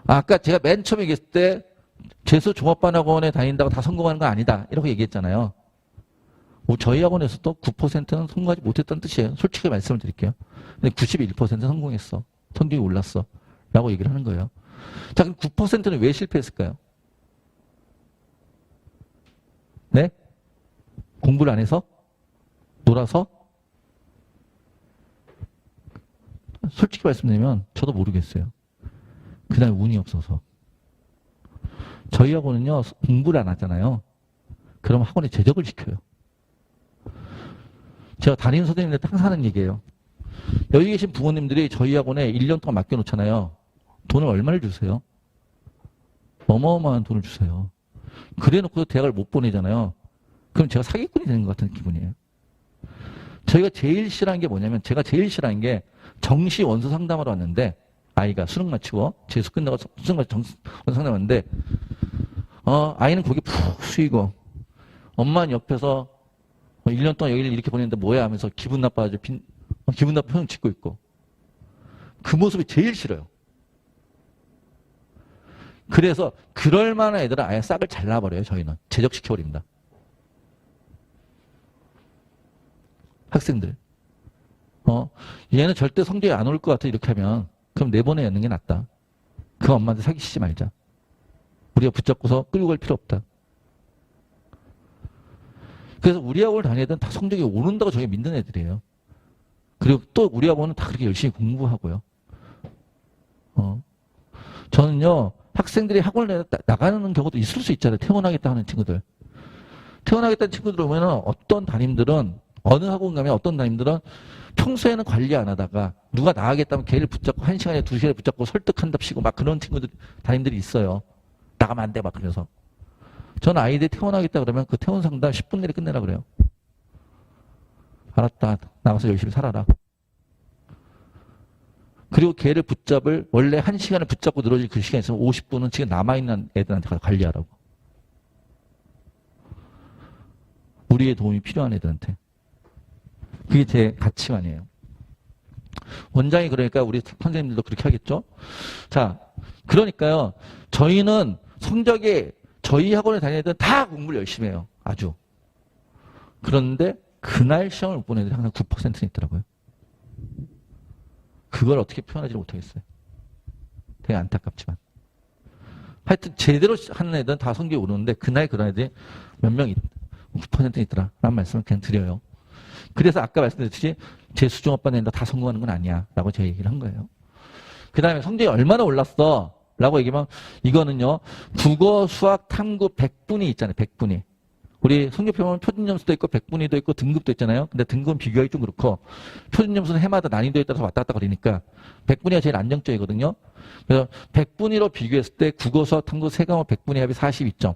아까 제가 맨 처음에 얘기했을 때 재수 종합반학원에 다닌다고 다 성공하는 건 아니다. 이렇게 얘기했잖아요. 저희 학원에서도 9%는 성공하지 못했다는 뜻이에요. 솔직히 말씀을 드릴게요. 근데 91% 성공했어. 성적이 올랐어. 라고 얘기를 하는 거예요. 자, 그럼 9%는 왜 실패했을까요? 네? 공부를 안 해서? 놀아서? 솔직히 말씀드리면 저도 모르겠어요. 그날 운이 없어서. 저희 학원은요, 공부를 안 하잖아요. 그럼 학원에 제적을 시켜요. 제가 담임 선생님들한테 항상 하는 얘기예요. 여기 계신 부모님들이 저희 학원에 1년 동안 맡겨놓잖아요. 돈을 얼마를 주세요? 어마어마한 돈을 주세요. 그래놓고 대학을 못 보내잖아요. 그럼 제가 사기꾼이 되는 것 같은 기분이에요. 저희가 제일 싫어하는 게 뭐냐면 제가 제일 싫어하는 게 정시 원서 상담하러 왔는데 아이가 수능 마치고 재수 끝나고 수능 마치고 원서 상담 왔는데 아이는 거기 푹 쉬고 엄마는 옆에서 1년 동안 여기를 이렇게 보냈는데 뭐야 하면서 기분 나빠가지고 기분 나쁜 표정 짓고 있고 그 모습이 제일 싫어요. 그래서 그럴 만한 애들은 아예 싹을 잘라버려요. 저희는 제적시켜버립니다. 학생들. 얘는 절대 성적이 안 올 것 같아 이렇게 하면 그럼 내보내는 게 낫다. 그 엄마한테 사귀시지 말자. 우리가 붙잡고서 끌고 갈 필요 없다. 그래서 우리 학원을 다니는 애들은 다 성적이 오른다고 저희 믿는 애들이에요. 그리고 또 우리 학원은 다 그렇게 열심히 공부하고요. 저는요 학생들이 학원을 나가는 경우도 있을 수 있잖아요. 퇴원하겠다 하는 친구들. 퇴원하겠다는 친구들 오면은 어떤 담임들은 어느 학원 가면 어떤 담임들은 평소에는 관리 안 하다가 누가 나가겠다면 걔를 붙잡고 1시간에 2시간에 붙잡고 설득한답시고 막 그런 친구들 담임들이 있어요. 나가면 안 돼 막 그래서. 저는 아이들이 퇴원하겠다 그러면 그 퇴원 상담 10분 내에 끝내라 그래요. 알았다. 나가서 열심히 살아라. 그리고 걔를 붙잡을 원래 1시간을 붙잡고 늘어질 그 시간이 있으면 50분은 지금 남아있는 애들한테 가서 관리하라고. 우리의 도움이 필요한 애들한테. 그게 제 가치관이에요. 원장이 그러니까 우리 선생님들도 그렇게 하겠죠? 자, 그러니까요. 저희는 성적이 저희 학원에 다니는 애들은 다 공부를 열심히 해요. 아주. 그런데 그날 시험을 못 보는 애들이 항상 9%는 있더라고요. 그걸 어떻게 표현하지 못하겠어요. 되게 안타깝지만. 하여튼 제대로 하는 애들은 다 성적이 오르는데 그날 그런 애들이 몇 명 9% 있더라. 라는 말씀을 그냥 드려요. 그래서 아까 말씀드렸듯이 재수 종합반 낸다 다 성공하는 건 아니야. 라고 제가 얘기를 한 거예요. 그 다음에 성적이 얼마나 올랐어? 라고 얘기하면 이거는요. 국어, 수학, 탐구 100분위 있잖아요. 100분위. 우리 성적표 보면 표준점수도 있고 100분위도 있고 등급도 있잖아요. 근데 등급은 비교하기 좀 그렇고 표준점수는 해마다 난이도에 따라서 왔다 갔다 거리니까 100분위가 제일 안정적이거든요. 그래서 100분위로 비교했을 때 국어, 수학, 탐구 세 과목 100분위 합이 42점이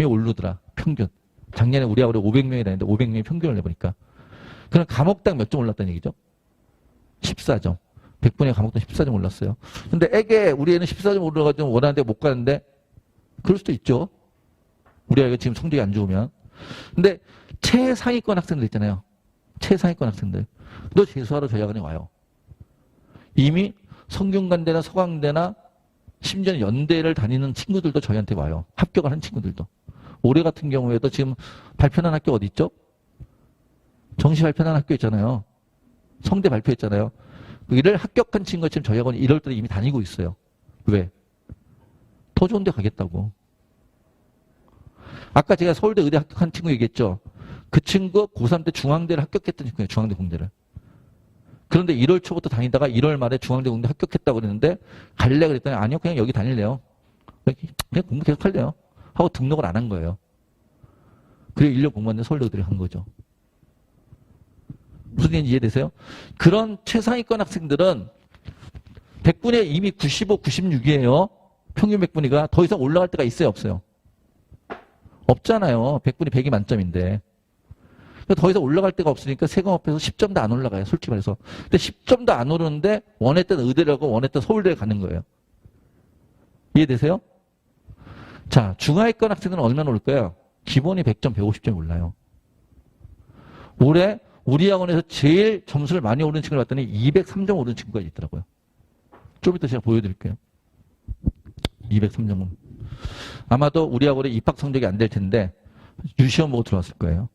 오르더라. 평균. 작년에 우리 학원에 500명이 다녔는데 500명이 평균을 내보니까. 그럼 과목당 몇 점 올랐다는 얘기죠? 14점. 100분위 과목당 14점 올랐어요. 근데 애게 우리 애는 14점 올라가지고 원하는데 못 가는데 그럴 수도 있죠. 우리 아이가 지금 성적이 안 좋으면. 근데 최상위권 학생들 있잖아요. 최상위권 학생들. 너 재수하러 저희 학원에 와요. 이미 성균관대나 서강대나 심지어는 연대를 다니는 친구들도 저희한테 와요. 합격을 한 친구들도. 올해 같은 경우에도 지금 발표한 학교 어디 있죠? 정시 발표한 학교 있잖아요. 성대 발표했잖아요. 이를 합격한 친구가 지금 저희 학원에 1월 달에 이미 다니고 있어요. 왜? 더 좋은 데 가겠다고. 아까 제가 서울대 의대 합격한 친구 얘기했죠. 그 친구 고3 때 중앙대를 합격했던 친구예요. 중앙대 공대를. 그런데 1월 초부터 다니다가 1월 말에 중앙대 공대 합격했다고 그랬는데 갈래 그랬더니 아니요. 그냥 여기 다닐래요. 그냥 공부 계속 할래요. 하고 등록을 안 한 거예요. 그리고 1년 공부하는데 서울대 의대를 한 거죠. 무슨 얘기인지 이해되세요? 그런 최상위권 학생들은 100분위에 이미 95, 96이에요. 평균 100분위가 더 이상 올라갈 때가 있어요? 없어요? 없잖아요. 100분위 100이 만점인데. 더 이상 올라갈 데가 없으니까 세 과목에서 10점도 안 올라가요. 솔직히 말해서. 근데 10점도 안 오르는데 원했던 의대라고 원했던 서울대에 가는 거예요. 이해되세요? 자, 중하위권 학생들은 얼마나 올까요? 기본이 100점, 150점 올라요. 올해 우리 학원에서 제일 점수를 많이 오른 친구를 봤더니 203점 오른 친구가 있더라고요. 좀 이따 제가 보여드릴게요. 203점은. 아마도 우리 학원에 입학 성적이 안 될 텐데 유시험 보고 들어왔을 거예요.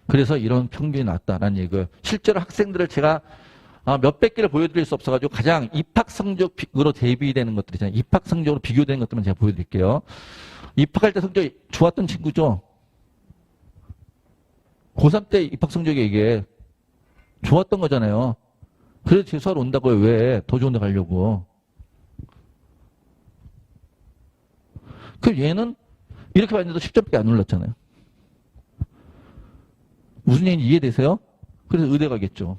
그래서 이런 평균이 나왔다라는 얘기고요. 실제로 학생들을 제가 몇백 개를 보여드릴 수 없어가지고 가장 입학 성적으로 대비되는 것들 있잖아요. 입학 성적으로 비교되는 것들만 제가 보여드릴게요. 입학할 때 성적이 좋았던 친구죠. 고3 때 입학 성적이 이게 좋았던 거잖아요. 그래서 재수하러 온다고요. 왜? 더 좋은 데 가려고. 그 얘는 이렇게 봤는데도 10점밖에 안 올랐잖아요. 무슨 얘기인지 이해되세요? 그래서 의대 가겠죠.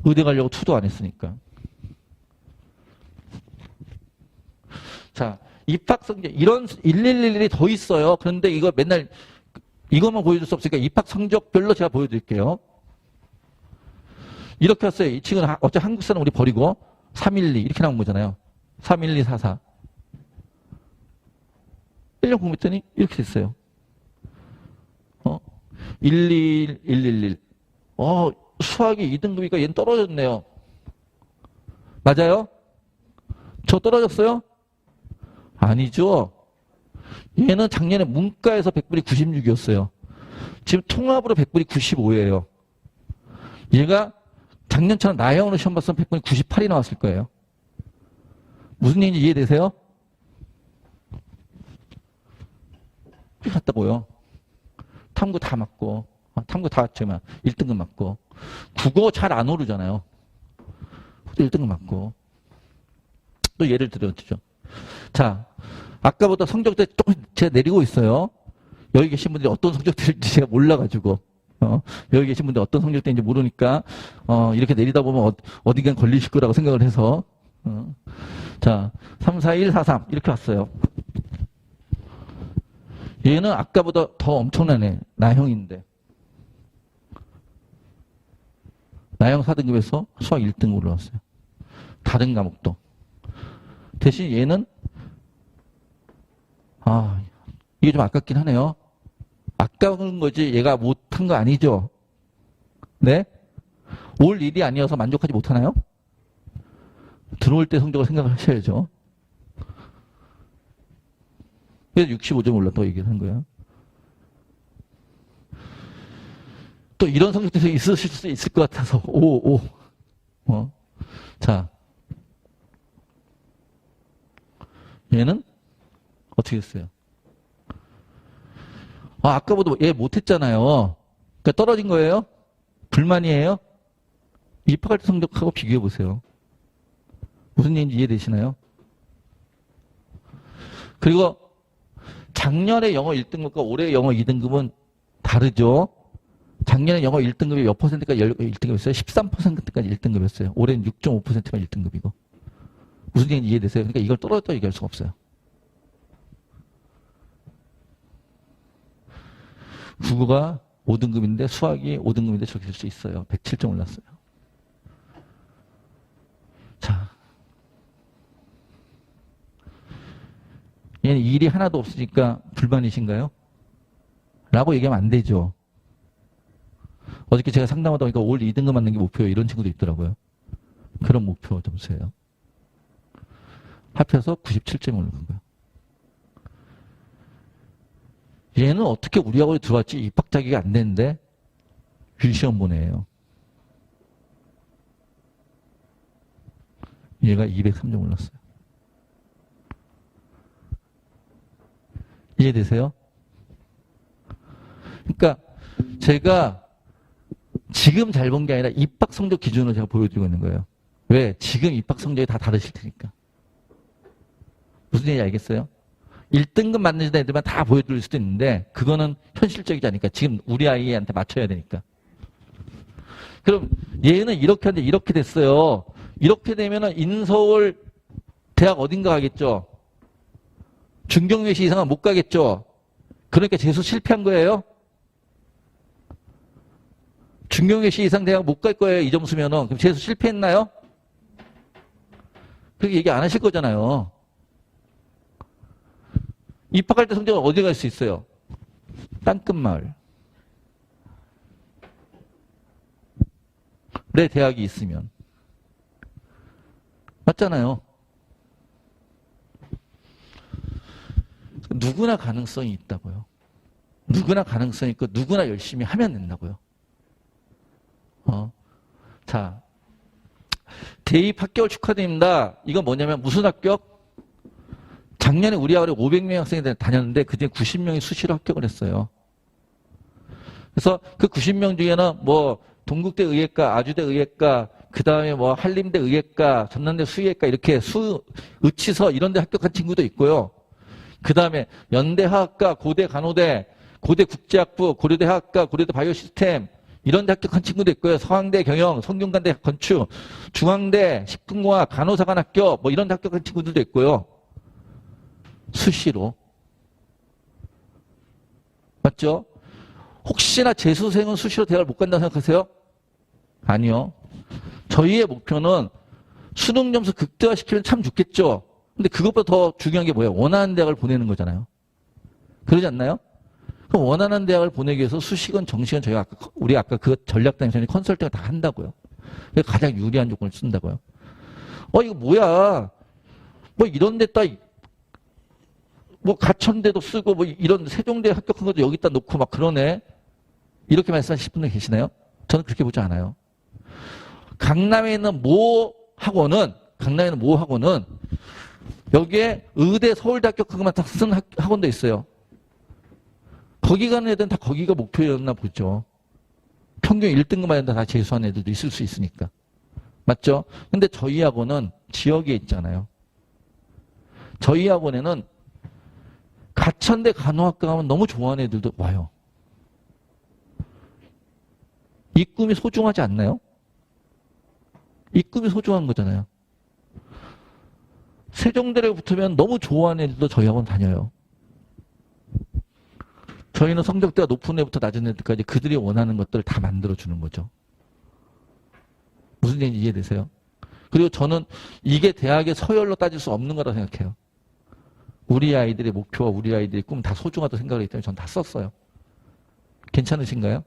의대 가려고 투도 안 했으니까. 자, 입학 성적 이런 1111이 더 있어요. 그런데 이거 맨날 이것만 보여줄 수 없으니까 입학 성적별로 제가 보여드릴게요. 이렇게 왔어요. 이 친구는 어차피 한국 사람 우리 버리고 312 이렇게 나온 거잖아요. 31244. 1년 공부했더니 이렇게 됐어요. 12111. 수학이 2등급이니까 얘는 떨어졌네요. 맞아요? 저 떨어졌어요? 아니죠. 얘는 작년에 문과에서 100분이 96이었어요. 지금 통합으로 100분이 95예요. 얘가 작년처럼 나형으로 시험 봤으면 100분이 98이 나왔을 거예요. 무슨 얘기인지 이해되세요? 같다고요. 탐구 다 맞고, 탐구 다 맞지만 1등급 맞고, 국어 잘 안 오르잖아요. 1등급 맞고. 또 예를 들어주죠. 자, 아까보다 성적대 조금 제가 내리고 있어요. 여기 계신 분들이 어떤 성적대인지 제가 몰라가지고, 여기 계신 분들이 어떤 성적대인지 모르니까, 이렇게 내리다 보면 어디간 걸리실 거라고 생각을 해서, 자, 3, 4, 1, 4, 3 이렇게 왔어요. 얘는 아까보다 더 엄청나네. 나형인데. 나형 4등급에서 수학 1등급 올라왔어요. 다른 과목도. 대신 얘는 이게 좀 아깝긴 하네요. 아까운 거지 얘가 못한 거 아니죠? 네? 올 일이 아니어서 만족하지 못하나요? 들어올 때 성적을 생각을 하셔야죠. 그래서 65점 올랐다고 얘기를 한 거예요. 또 이런 성적들이 있으실 수 있을 것 같아서 5. 자, 얘는 어떻게 됐어요? 아까보다 얘 못했잖아요. 그러니까 떨어진 거예요? 불만이에요? 입학할 때 성적하고 비교해 보세요. 무슨 얘기인지 이해되시나요? 그리고 작년에 영어 1등급과 올해 영어 2등급은 다르죠? 작년에 영어 1등급이 몇 퍼센트까지 1등급이었어요? 13%까지 1등급이었어요. 올해는 6.5%가 1등급이고. 무슨 얘기인지 이해되세요? 그러니까 이걸 떨어졌다고 얘기할 수가 없어요. 국어가 5등급인데 수학이 5등급인데 저렇게 될 수 있어요. 107점 올랐어요. 자, 얘는 일이 하나도 없으니까 불만이신가요? 라고 얘기하면 안 되죠. 어저께 제가 상담하다 보니까 올 2등급 맞는 게 목표예요. 이런 친구도 있더라고요. 그런 목표 점수예요. 합해서 97점이 오른 거예요. 얘는 어떻게 우리하고 들어왔지? 입학 자격이 안 되는데 유시험 보내요. 얘가 203점 올랐어요. 이해되세요? 그러니까 제가 지금 잘 본 게 아니라 입학 성적 기준으로 제가 보여드리고 있는 거예요. 왜? 지금 입학 성적이 다 다르실 테니까. 무슨 얘기인지 알겠어요? 1등급 맞는 애들만 다 보여드릴 수도 있는데 그거는 현실적이지 않으니까 지금 우리 아이한테 맞춰야 되니까. 그럼 얘는 이렇게 하는데 이렇게 됐어요. 이렇게 되면은 인서울 대학 어딘가 가겠죠. 중경외시 이상은 못 가겠죠. 그러니까 재수 실패한 거예요. 중경외시 이상 대학 못 갈 거예요. 이 점수면은. 그럼 재수 실패했나요? 그렇게 얘기 안 하실 거잖아요. 입학할 때 성적은 어디 갈 수 있어요? 땅끝마을. 내 대학이 있으면. 맞잖아요. 누구나 가능성이 있다고요. 누구나 가능성이 있고 누구나 열심히 하면 된다고요. 자, 대입 합격을 축하드립니다. 이건 뭐냐면 무슨 합격? 작년에 우리 학원에 500명의 학생이 다녔는데 그중에 90명이 수시로 합격을 했어요. 그래서 그 90명 중에는 뭐 동국대 의예과, 아주대 의예과, 그 다음에 뭐 한림대 의예과, 전남대 수의예과 이렇게 의치서 이런 데 합격한 친구도 있고요. 그 다음에 연대 화학과, 고대 간호대, 고대 국제학부, 고려대 화학과, 고려대 바이오시스템 이런 데 합격한 친구도 있고요. 서강대 경영, 성균관대 건축, 중앙대 식품공학, 간호사관학교 뭐 이런 데 합격한 친구들도 있고요. 수시로. 맞죠? 혹시나 재수생은 수시로 대학을 못 간다고 생각하세요? 아니요. 저희의 목표는 수능 점수 극대화시키면 참 좋겠죠. 근데 그것보다 더 중요한 게 뭐예요? 원하는 대학을 보내는 거잖아요. 그러지 않나요? 그럼 원하는 대학을 보내기 위해서 수식은 정식은 저희가 우리 아까 그 전략단에서 컨설팅을 다 한다고요. 가장 유리한 조건을 쓴다고요. 이거 뭐야? 뭐 이런 데다 뭐 가천대도 쓰고 뭐 이런 세종대 합격한 것도 여기다 놓고 막 그러네. 이렇게 말씀하실 분들 계시나요? 저는 그렇게 보지 않아요. 강남에 있는 모 학원은 여기에 의대 서울대 합격한 것만 다 쓴 학원도 있어요. 거기 가는 애들은 다 거기가 목표였나 보죠. 평균 1등급만 했는데 다 재수한 애들도 있을 수 있으니까. 맞죠? 근데 저희 학원은 지역에 있잖아요. 저희 학원에는 가천대 간호학과 가면 너무 좋아하는 애들도 와요. 이 꿈이 소중하지 않나요? 이 꿈이 소중한 거잖아요. 세종대를 붙으면 너무 좋아하는 애들도 저희 학원 다녀요. 저희는 성적대가 높은 애부터 낮은 애들까지 그들이 원하는 것들을 다 만들어주는 거죠. 무슨 얘기인지 이해되세요? 그리고 저는 이게 대학의 서열로 따질 수 없는 거라고 생각해요. 우리 아이들의 목표와 우리 아이들의 꿈 다 소중하다고 생각을 했기 때문에 전 다 썼어요. 괜찮으신가요?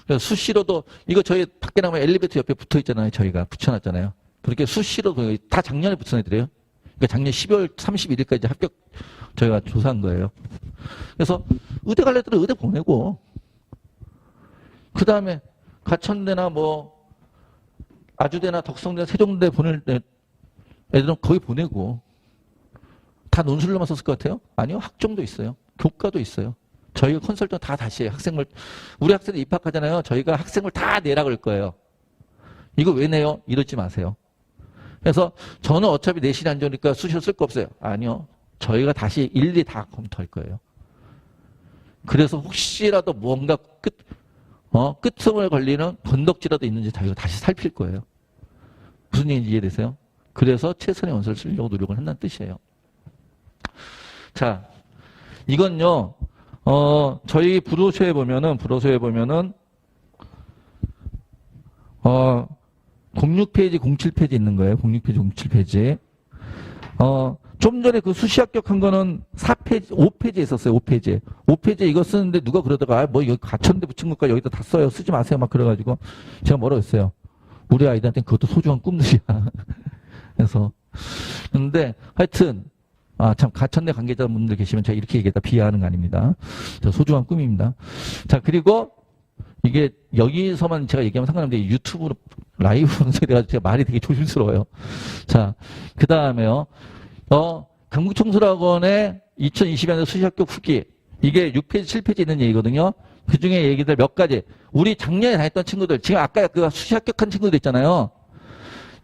그래서 수시로도 이거 저희 밖에 나가면 엘리베이터 옆에 붙어 있잖아요. 저희가 붙여놨잖아요. 그렇게 수시로도 다 작년에 붙은 애들이에요. 그러니까 작년 12월 31일까지 합격 저희가 조사한 거예요. 그래서 의대 갈 애들은 의대 보내고 그 다음에 가천대나 뭐 아주대나 덕성대나 세종대 보낼 애들은 거기 보내고 다 논술로만 썼을 것 같아요? 아니요. 학종도 있어요. 교과도 있어요. 저희가 컨설팅 다 다시 해요. 학생물, 우리 학생들 입학하잖아요. 저희가 학생물 다 내라 그럴 거예요. 이거 왜 내요? 이러지 마세요. 그래서 저는 어차피 내신이 안 좋으니까 수시로 쓸 거 없어요. 아니요. 저희가 다시 일일이 다 검토할 거예요. 그래서 혹시라도 뭔가 끄트머리 걸리는 건덕지라도 있는지 저희가 다시 살필 거예요. 무슨 얘기인지 이해되세요? 그래서 최선의 원서를 쓰려고 노력을 한다는 뜻이에요. 자, 이건요, 저희 브로셔에 보면은, 06페이지, 07페이지 있는 거예요. 06페이지, 07페이지. 좀 전에 그 수시 합격한 거는 4페이지, 5페이지에 있었어요. 5페이지에. 5페이지에 이거 쓰는데 누가 그러다가, 뭐 여기 가천대 붙인 것까 여기다 다 써요. 쓰지 마세요. 막 그래가지고. 제가 뭐라고 했어요. 우리 아이들한테는 그것도 소중한 꿈들이야. 그래서. 근데 하여튼, 참, 가천대 관계자분들 계시면 제가 이렇게 얘기했다 비하하는 거 아닙니다. 저 소중한 꿈입니다. 자, 그리고 이게 여기서만 제가 얘기하면 상관없는데 유튜브로 라이브 방송이 돼가지고 제가 말이 되게 조심스러워요. 자, 그 다음에요. 강북청소학원의 2020년도 수시합격 후기. 이게 6페이지, 7페이지 있는 얘기거든요. 그 중에 얘기들 몇 가지. 우리 작년에 다녔던 친구들, 지금 아까 그 수시 합격한 친구들 있잖아요.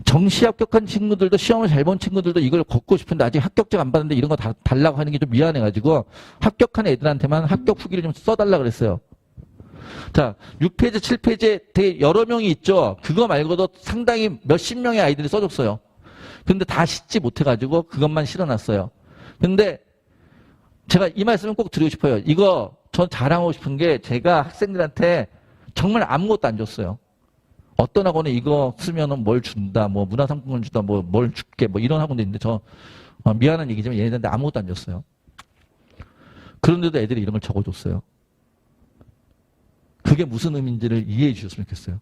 정시 합격한 친구들도 시험을 잘 본 친구들도 이걸 걷고 싶은데 아직 합격증 안 받는데 이런 거 다 달라고 하는 게 좀 미안해가지고 합격한 애들한테만 합격 후기를 좀 써달라 그랬어요. 자, 6페이지, 7페이지에 되게 여러 명이 있죠. 그거 말고도 상당히 몇십 명의 아이들이 써줬어요. 근데 다 싣지 못해가지고 그것만 실어놨어요. 근데 제가 이 말씀을 꼭 드리고 싶어요. 이거 전 자랑하고 싶은 게 제가 학생들한테 정말 아무것도 안 줬어요. 어떤 학원에 이거 쓰면은 뭘 준다, 뭐 문화상품권 준다, 뭐 뭘 줄게, 뭐 이런 학원도 있는데 저 미안한 얘기지만 얘네들한테 아무것도 안 줬어요. 그런데도 애들이 이런 걸 적어줬어요. 그게 무슨 의미인지를 이해해 주셨으면 좋겠어요.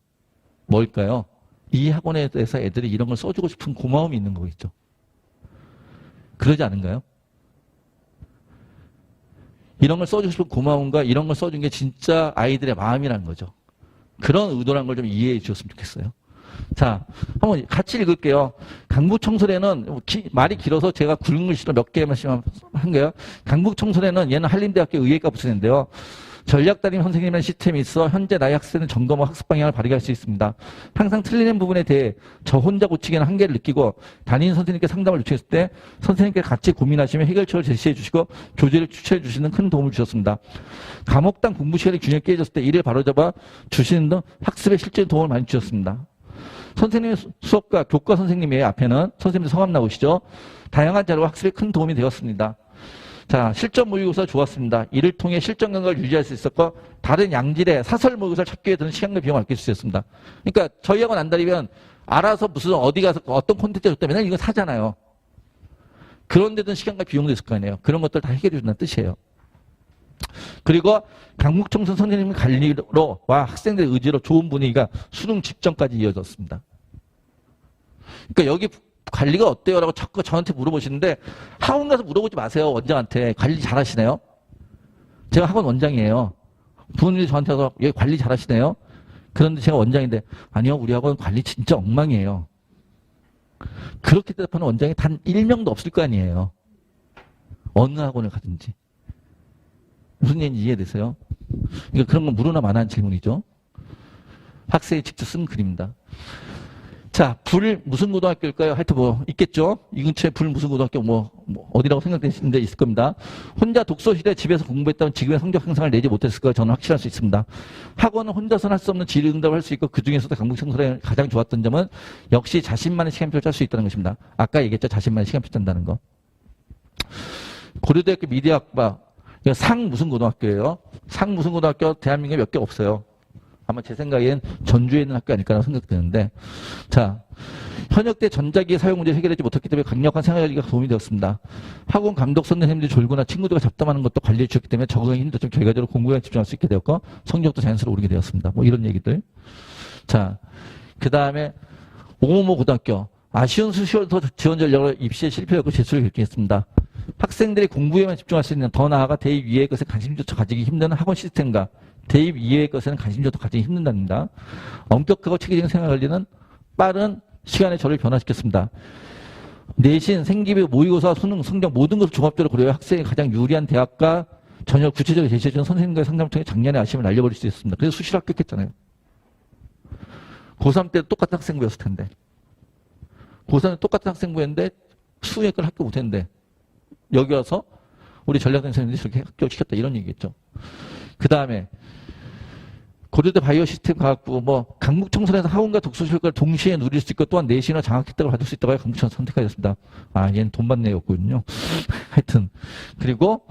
뭘까요? 이 학원에 대해서 애들이 이런 걸 써주고 싶은 고마움이 있는 거겠죠. 그러지 않은가요? 이런 걸 써주고 싶은 고마움과 이런 걸 써준 게 진짜 아이들의 마음이라는 거죠. 그런 의도라는 걸 좀 이해해 주셨으면 좋겠어요. 자, 한번 같이 읽을게요. 강북청소년은 말이 길어서 제가 굵은 글씨로 몇 개만 한 거예요. 강북청소년은 얘는 한림대학교 의예과 부서인데요. 전략담임 선생님의 시스템이 있어 현재 나의 학생은 점검과 학습 방향을 발휘할 수 있습니다. 항상 틀리는 부분에 대해 저 혼자 고치기에는 한계를 느끼고 담임 선생님께 상담을 요청했을 때 선생님께 같이 고민하시며 해결책을 제시해 주시고 교재를 추천해 주시는 큰 도움을 주셨습니다. 과목당 공부 시간이 균형이 깨졌을 때 이를 바로잡아 주시는 등 학습에 실제로 도움을 많이 주셨습니다. 선생님의 수업과 교과 선생님의 앞에는 선생님의 성함 나오시죠. 다양한 자료가 학습에 큰 도움이 되었습니다. 자, 실전 모의고사 좋았습니다. 이를 통해 실전 감각을 유지할 수 있었고 다른 양질의 사설 모의고사를 찾기 위해 드는 시간과 비용을 아낄 수 있었습니다. 그러니까 저희하고 난다리면 알아서 무슨 어디 가서 어떤 콘텐츠 줬다 맨날 이거 사잖아요. 그런 데든 시간과 비용도 있을 거 아니에요. 그런 것들 다 해결해 준다는 뜻이에요. 그리고 강북청소 선생님 관리로 와 학생들의 의지로 좋은 분위기가 수능 직전까지 이어졌습니다. 그러니까 여기 관리가 어때요? 라고 자꾸 저한테 물어보시는데 학원 가서 물어보지 마세요. 원장한테. 관리 잘하시네요? 제가 학원 원장이에요. 부모님이 저한테 와서 여기 관리 잘하시네요? 그런데 제가 원장인데 아니요. 우리 학원 관리 진짜 엉망이에요. 그렇게 대답하는 원장이 단 1명도 없을 거 아니에요. 어느 학원을 가든지. 무슨 얘기인지 이해되세요? 그러니까 그런 건 물으나 마나한 질문이죠. 학생이 직접 쓴 글입니다. 자, 불 무슨 고등학교일까요? 하여튼 뭐 있겠죠. 이 근처에 불 무슨 고등학교 뭐 어디라고 생각되시는 데 있을 겁니다. 혼자 독서실에 집에서 공부했다면 지금의 성적 향상을 내지 못했을 거 저는 확실할 수 있습니다. 학원은 혼자서는 할 수 없는 질의 응답을 할 수 있고 그중에서도 강북청소년이 가장 좋았던 점은 역시 자신만의 시간표를 짤 수 있다는 것입니다. 아까 얘기했죠. 자신만의 시간표 짠다는 거. 고려대학교 미디어학과 상 무슨 고등학교예요? 상 무슨 고등학교 대한민국에 몇 개 없어요. 아마 제 생각엔 전주에 있는 학교 아닐까라고 생각되는데, 자, 현역 때 전자기기 사용 문제 해결하지 못했기 때문에 강력한 생활관리가 도움이 되었습니다. 학원 감독 선생님들이 졸거나 친구들과 잡담하는 것도 관리해 주셨기 때문에 적응이 힘들었지만 결과적으로 공부에 집중할 수 있게 되었고 성적도 자연스럽게 오르게 되었습니다. 뭐 이런 얘기들. 자, 그 다음에 오모 고등학교 아쉬운 수시원서 지원 전략으로 입시에 실패하고 재수를 결정했습니다. 학생들이 공부에만 집중할 수 있는 더 나아가 대입 이외의 것에 관심조차 가지기 힘든 학원 시스템과 대입 이외의 것에는 관심조차 가지기 힘든답니다. 엄격하고 체계적인 생활관리는 빠른 시간에 저를 변화시켰습니다. 내신, 생기비, 모의고사, 수능, 성적 모든 것을 종합적으로 고려해 학생이 가장 유리한 대학과 전혀 구체적으로 제시해주는 선생님과의 상담을 통해 작년의 아쉬움을 날려버릴 수 있었습니다. 그래서 수시로 합격했잖아요. 고3 때 똑같은 학생부였을 텐데. 고3 때 똑같은 학생부였는데 수학을 합격 못했는데 여기 와서 우리 전략 선생님들이 저렇게 합격시켰다 이런 얘기겠죠. 그 다음에 고려대 바이오 시스템 과학부 강북청소년에서 학원과 독서실과를 동시에 누릴 수 있고 또한 내신이나 장학 혜택을 받을 수 있다고 해서 강북청소 선택하였습니다. 아, 얘는 돈 받는 애였군요. 하여튼 그리고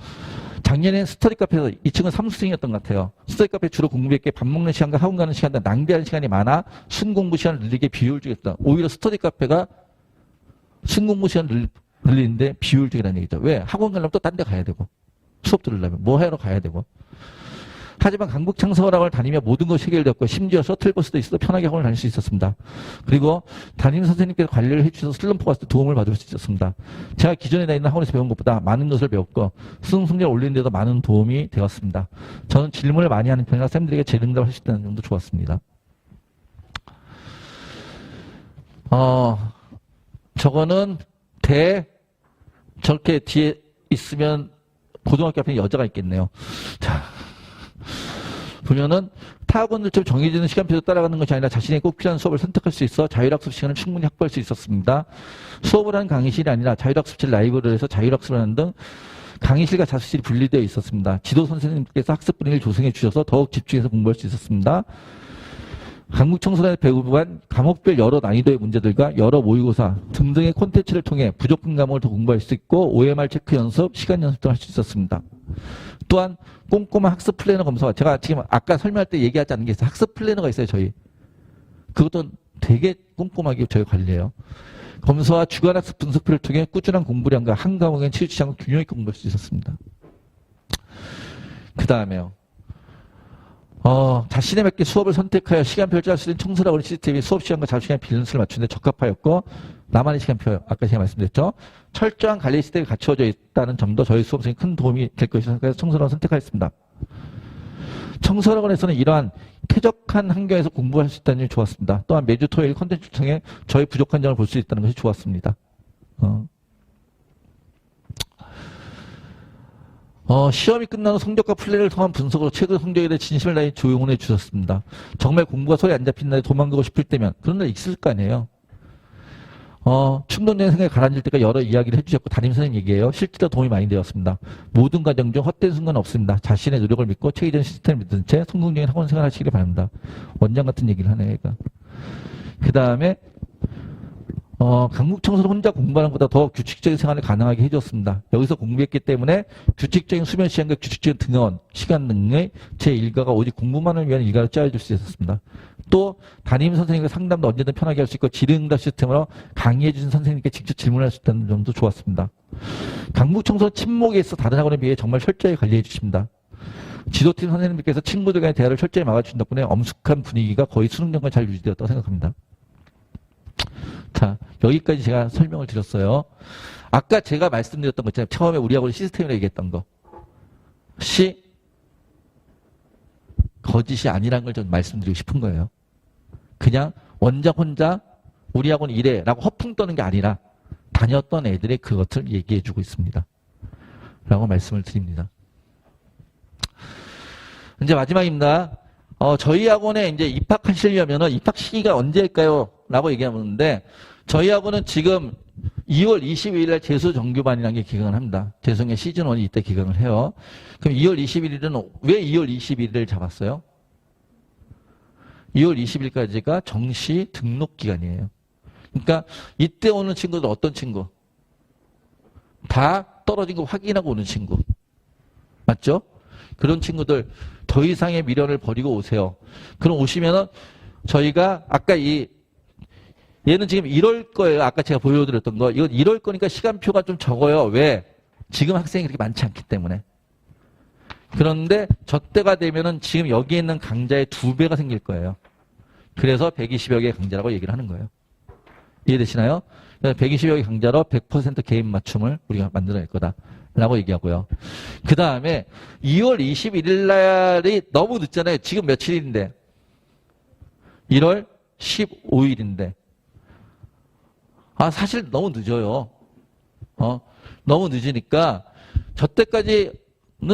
작년엔 스터디 카페에서 2층은 사무실생이었던 것 같아요. 스터디 카페 주로 공부했기에 밥 먹는 시간과 학원 가는 시간과 낭비하는 시간이 많아 순공부 시간을 늘리게 비효율적이었다. 오히려 스터디 카페가 순공부 시간을 늘리는데 비효율적이라는 얘기죠. 왜? 학원 가려면 또 딴 데 가야 되고 수업 들으려면 뭐 하러 가야 되고. 하지만 강북청소학원을 다니며 모든 것이 해결되었고 심지어 셔틀버스도 있어도 편하게 학원을 다닐 수 있었습니다. 그리고 담임 선생님께서 관리를 해주셔서 슬럼프 왔을 때 도움을 받을 수 있었습니다. 제가 기존에 다니는 학원에서 배운 것보다 많은 것을 배웠고 수능 성적을 올리는 데도 많은 도움이 되었습니다. 저는 질문을 많이 하는 편이라 쌤들에게 제 응답을 할 수 있다는 점도 좋았습니다. 저거는 저렇게 뒤에 있으면 고등학교 앞에 여자가 있겠네요. 자, 보면은 타학원들처럼 정해지는 시간표로 따라가는 것이 아니라 자신이 꼭 필요한 수업을 선택할 수 있어 자율학습 시간을 충분히 확보할 수 있었습니다. 수업을 하는 강의실이 아니라 자율학습실 라이브러리에서 자율학습을 하는 등 강의실과 자습실이 분리되어 있었습니다. 지도 선생님께서 학습 분위기를 조성해 주셔서 더욱 집중해서 공부할 수 있었습니다. 강북청소년의 배우관 과목별 여러 난이도의 문제들과 여러 모의고사 등등의 콘텐츠를 통해 부족한 과목을 더 공부할 수 있고 OMR 체크 연습, 시간 연습도 할 수 있었습니다. 또한 꼼꼼한 학습 플래너 검사, 제가 지금 아까 설명할 때 얘기하지 않은 게 있어요. 학습 플래너가 있어요, 저희. 그것도 되게 꼼꼼하게 저희 관리해요. 검사와 주간 학습 분석표를 통해 꾸준한 공부량과 한 과목엔 치우치지 않고 균형 있게 공부할 수 있었습니다. 그 다음에요. 자신에 맞게 수업을 선택하여 시간표를 짤 수 있는 청소라고 하는 시스템이 수업 시간과 자유 시간 밸런스를 맞추는 데 적합하였고 나만의 시간표, 아까 제가 말씀드렸죠. 철저한 관리 시스템이 갖추어져 있다는 점도 저희 수업생에 큰 도움이 될 것이라서 생각해서 청소라고 선택하였습니다. 청소학원에서는 이러한 쾌적한 환경에서 공부할 수 있다는 점이 좋았습니다. 또한 매주 토요일 콘텐츠를 통해 저희 부족한 점을 볼 수 있다는 것이 좋았습니다. 시험이 끝난 후 성적과 플랜을 통한 분석으로 최근 성적에 대해 진심을 다해 조용해 주셨습니다. 정말 공부가 소리 안 잡힌 날에 도망가고 싶을 때면 그런 날 있을 거 아니에요. 충동적인 생각이 가라앉을 때가 여러 이야기를 해주셨고 담임 선생님 얘기예요. 실제로 도움이 많이 되었습니다. 모든 과정 중 헛된 순간은 없습니다. 자신의 노력을 믿고 체계적인 시스템을 믿은 채 성공적인 학원 생활 하시길 바랍니다. 원장 같은 얘기를 하네요, 얘가. 그 다음에 강북청소는 혼자 공부하는 것보다 더 규칙적인 생활을 가능하게 해줬습니다. 여기서 공부했기 때문에 규칙적인 수면 시간과 규칙적인 등원 시간 등의 제 일과가 오직 공부만을 위한 일과를 짜여줄 수 있었습니다. 또 담임 선생님과 상담도 언제든 편하게 할 수 있고 질의응답 시스템으로 강의해 주신 선생님께 직접 질문할 수 있다는 점도 좋았습니다. 강북청소는 친목에 있어 다른 학원에 비해 정말 철저히 관리해 주십니다. 지도팀 선생님들께서 친구들 간의 대화를 철저히 막아주신 덕분에 엄숙한 분위기가 거의 수능 전까지 잘 유지되었다고 생각합니다. 자, 여기까지 제가 설명을 드렸어요. 아까 제가 말씀드렸던 거 있잖아요. 처음에 우리 학원 시스템이라고 얘기했던 거. 거짓이 아니라는 걸 좀 말씀드리고 싶은 거예요. 그냥 원장 혼자 우리 학원 이래라고 허풍 떠는 게 아니라 다녔던 애들의 그것을 얘기해 주고 있습니다. 라고 말씀을 드립니다. 이제 마지막입니다. 저희 학원에 이제 입학하시려면은 입학 시기가 언제일까요? 라고 얘기하는데 저희 학원은 지금 2월 22일 날 재수 정규반이라는 게 기강을 합니다. 재수의 시즌 1이 이때 기강을 해요. 그럼 2월 21일은 왜 2월 21일을 잡았어요? 2월 20일까지가 정시 등록 기간이에요. 그러니까 이때 오는 친구들 어떤 친구? 다 떨어진 거 확인하고 오는 친구. 맞죠? 그런 친구들 더 이상의 미련을 버리고 오세요. 그럼 오시면은 저희가 아까 얘는 지금 이럴 거예요. 아까 제가 보여드렸던 거. 이건 이럴 거니까 시간표가 좀 적어요. 왜? 지금 학생이 그렇게 많지 않기 때문에. 그런데 저 때가 되면은 지금 여기 있는 강좌의 2배가 생길 거예요. 그래서 120여 개의 강좌라고 얘기를 하는 거예요. 이해되시나요? 120여 개 강좌로 100% 개인 맞춤을 우리가 만들어낼 거다라고 얘기하고요. 그 다음에 2월 21일 날이 너무 늦잖아요. 지금 며칠인데? 1월 15일인데. 사실 너무 늦어요. 너무 늦으니까 저 때까지는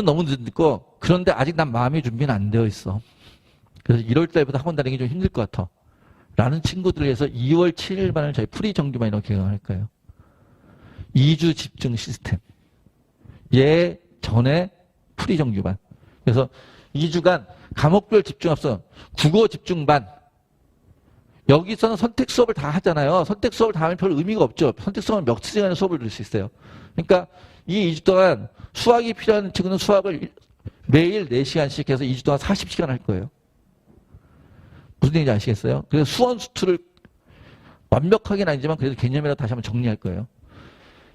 너무 늦고 그런데 아직 난 마음의 준비는 안 되어 있어. 그래서 1월 달부터 학원 다니기 좀 힘들 것 같아. 라는 친구들을 위해서 2월 7일반을 저희 프리 정규반으로 개강할 거예요. 2주 집중 시스템. 전에 프리 정규반. 그래서 2주간 과목별 집중합성, 국어 집중반. 여기서는 선택 수업을 다 하잖아요. 선택 수업을 다 하면 별 의미가 없죠. 선택 수업은 몇 시간의 수업을 들을 수 있어요. 그러니까 이 2주 동안 수학이 필요한 친구는 수학을 매일 4시간씩 해서 2주 동안 40시간 할 거예요. 무슨 얘기인지 아시겠어요? 그래서 수원 수투를 완벽하게는 아니지만 그래도 개념이라도 다시 한번 정리할 거예요.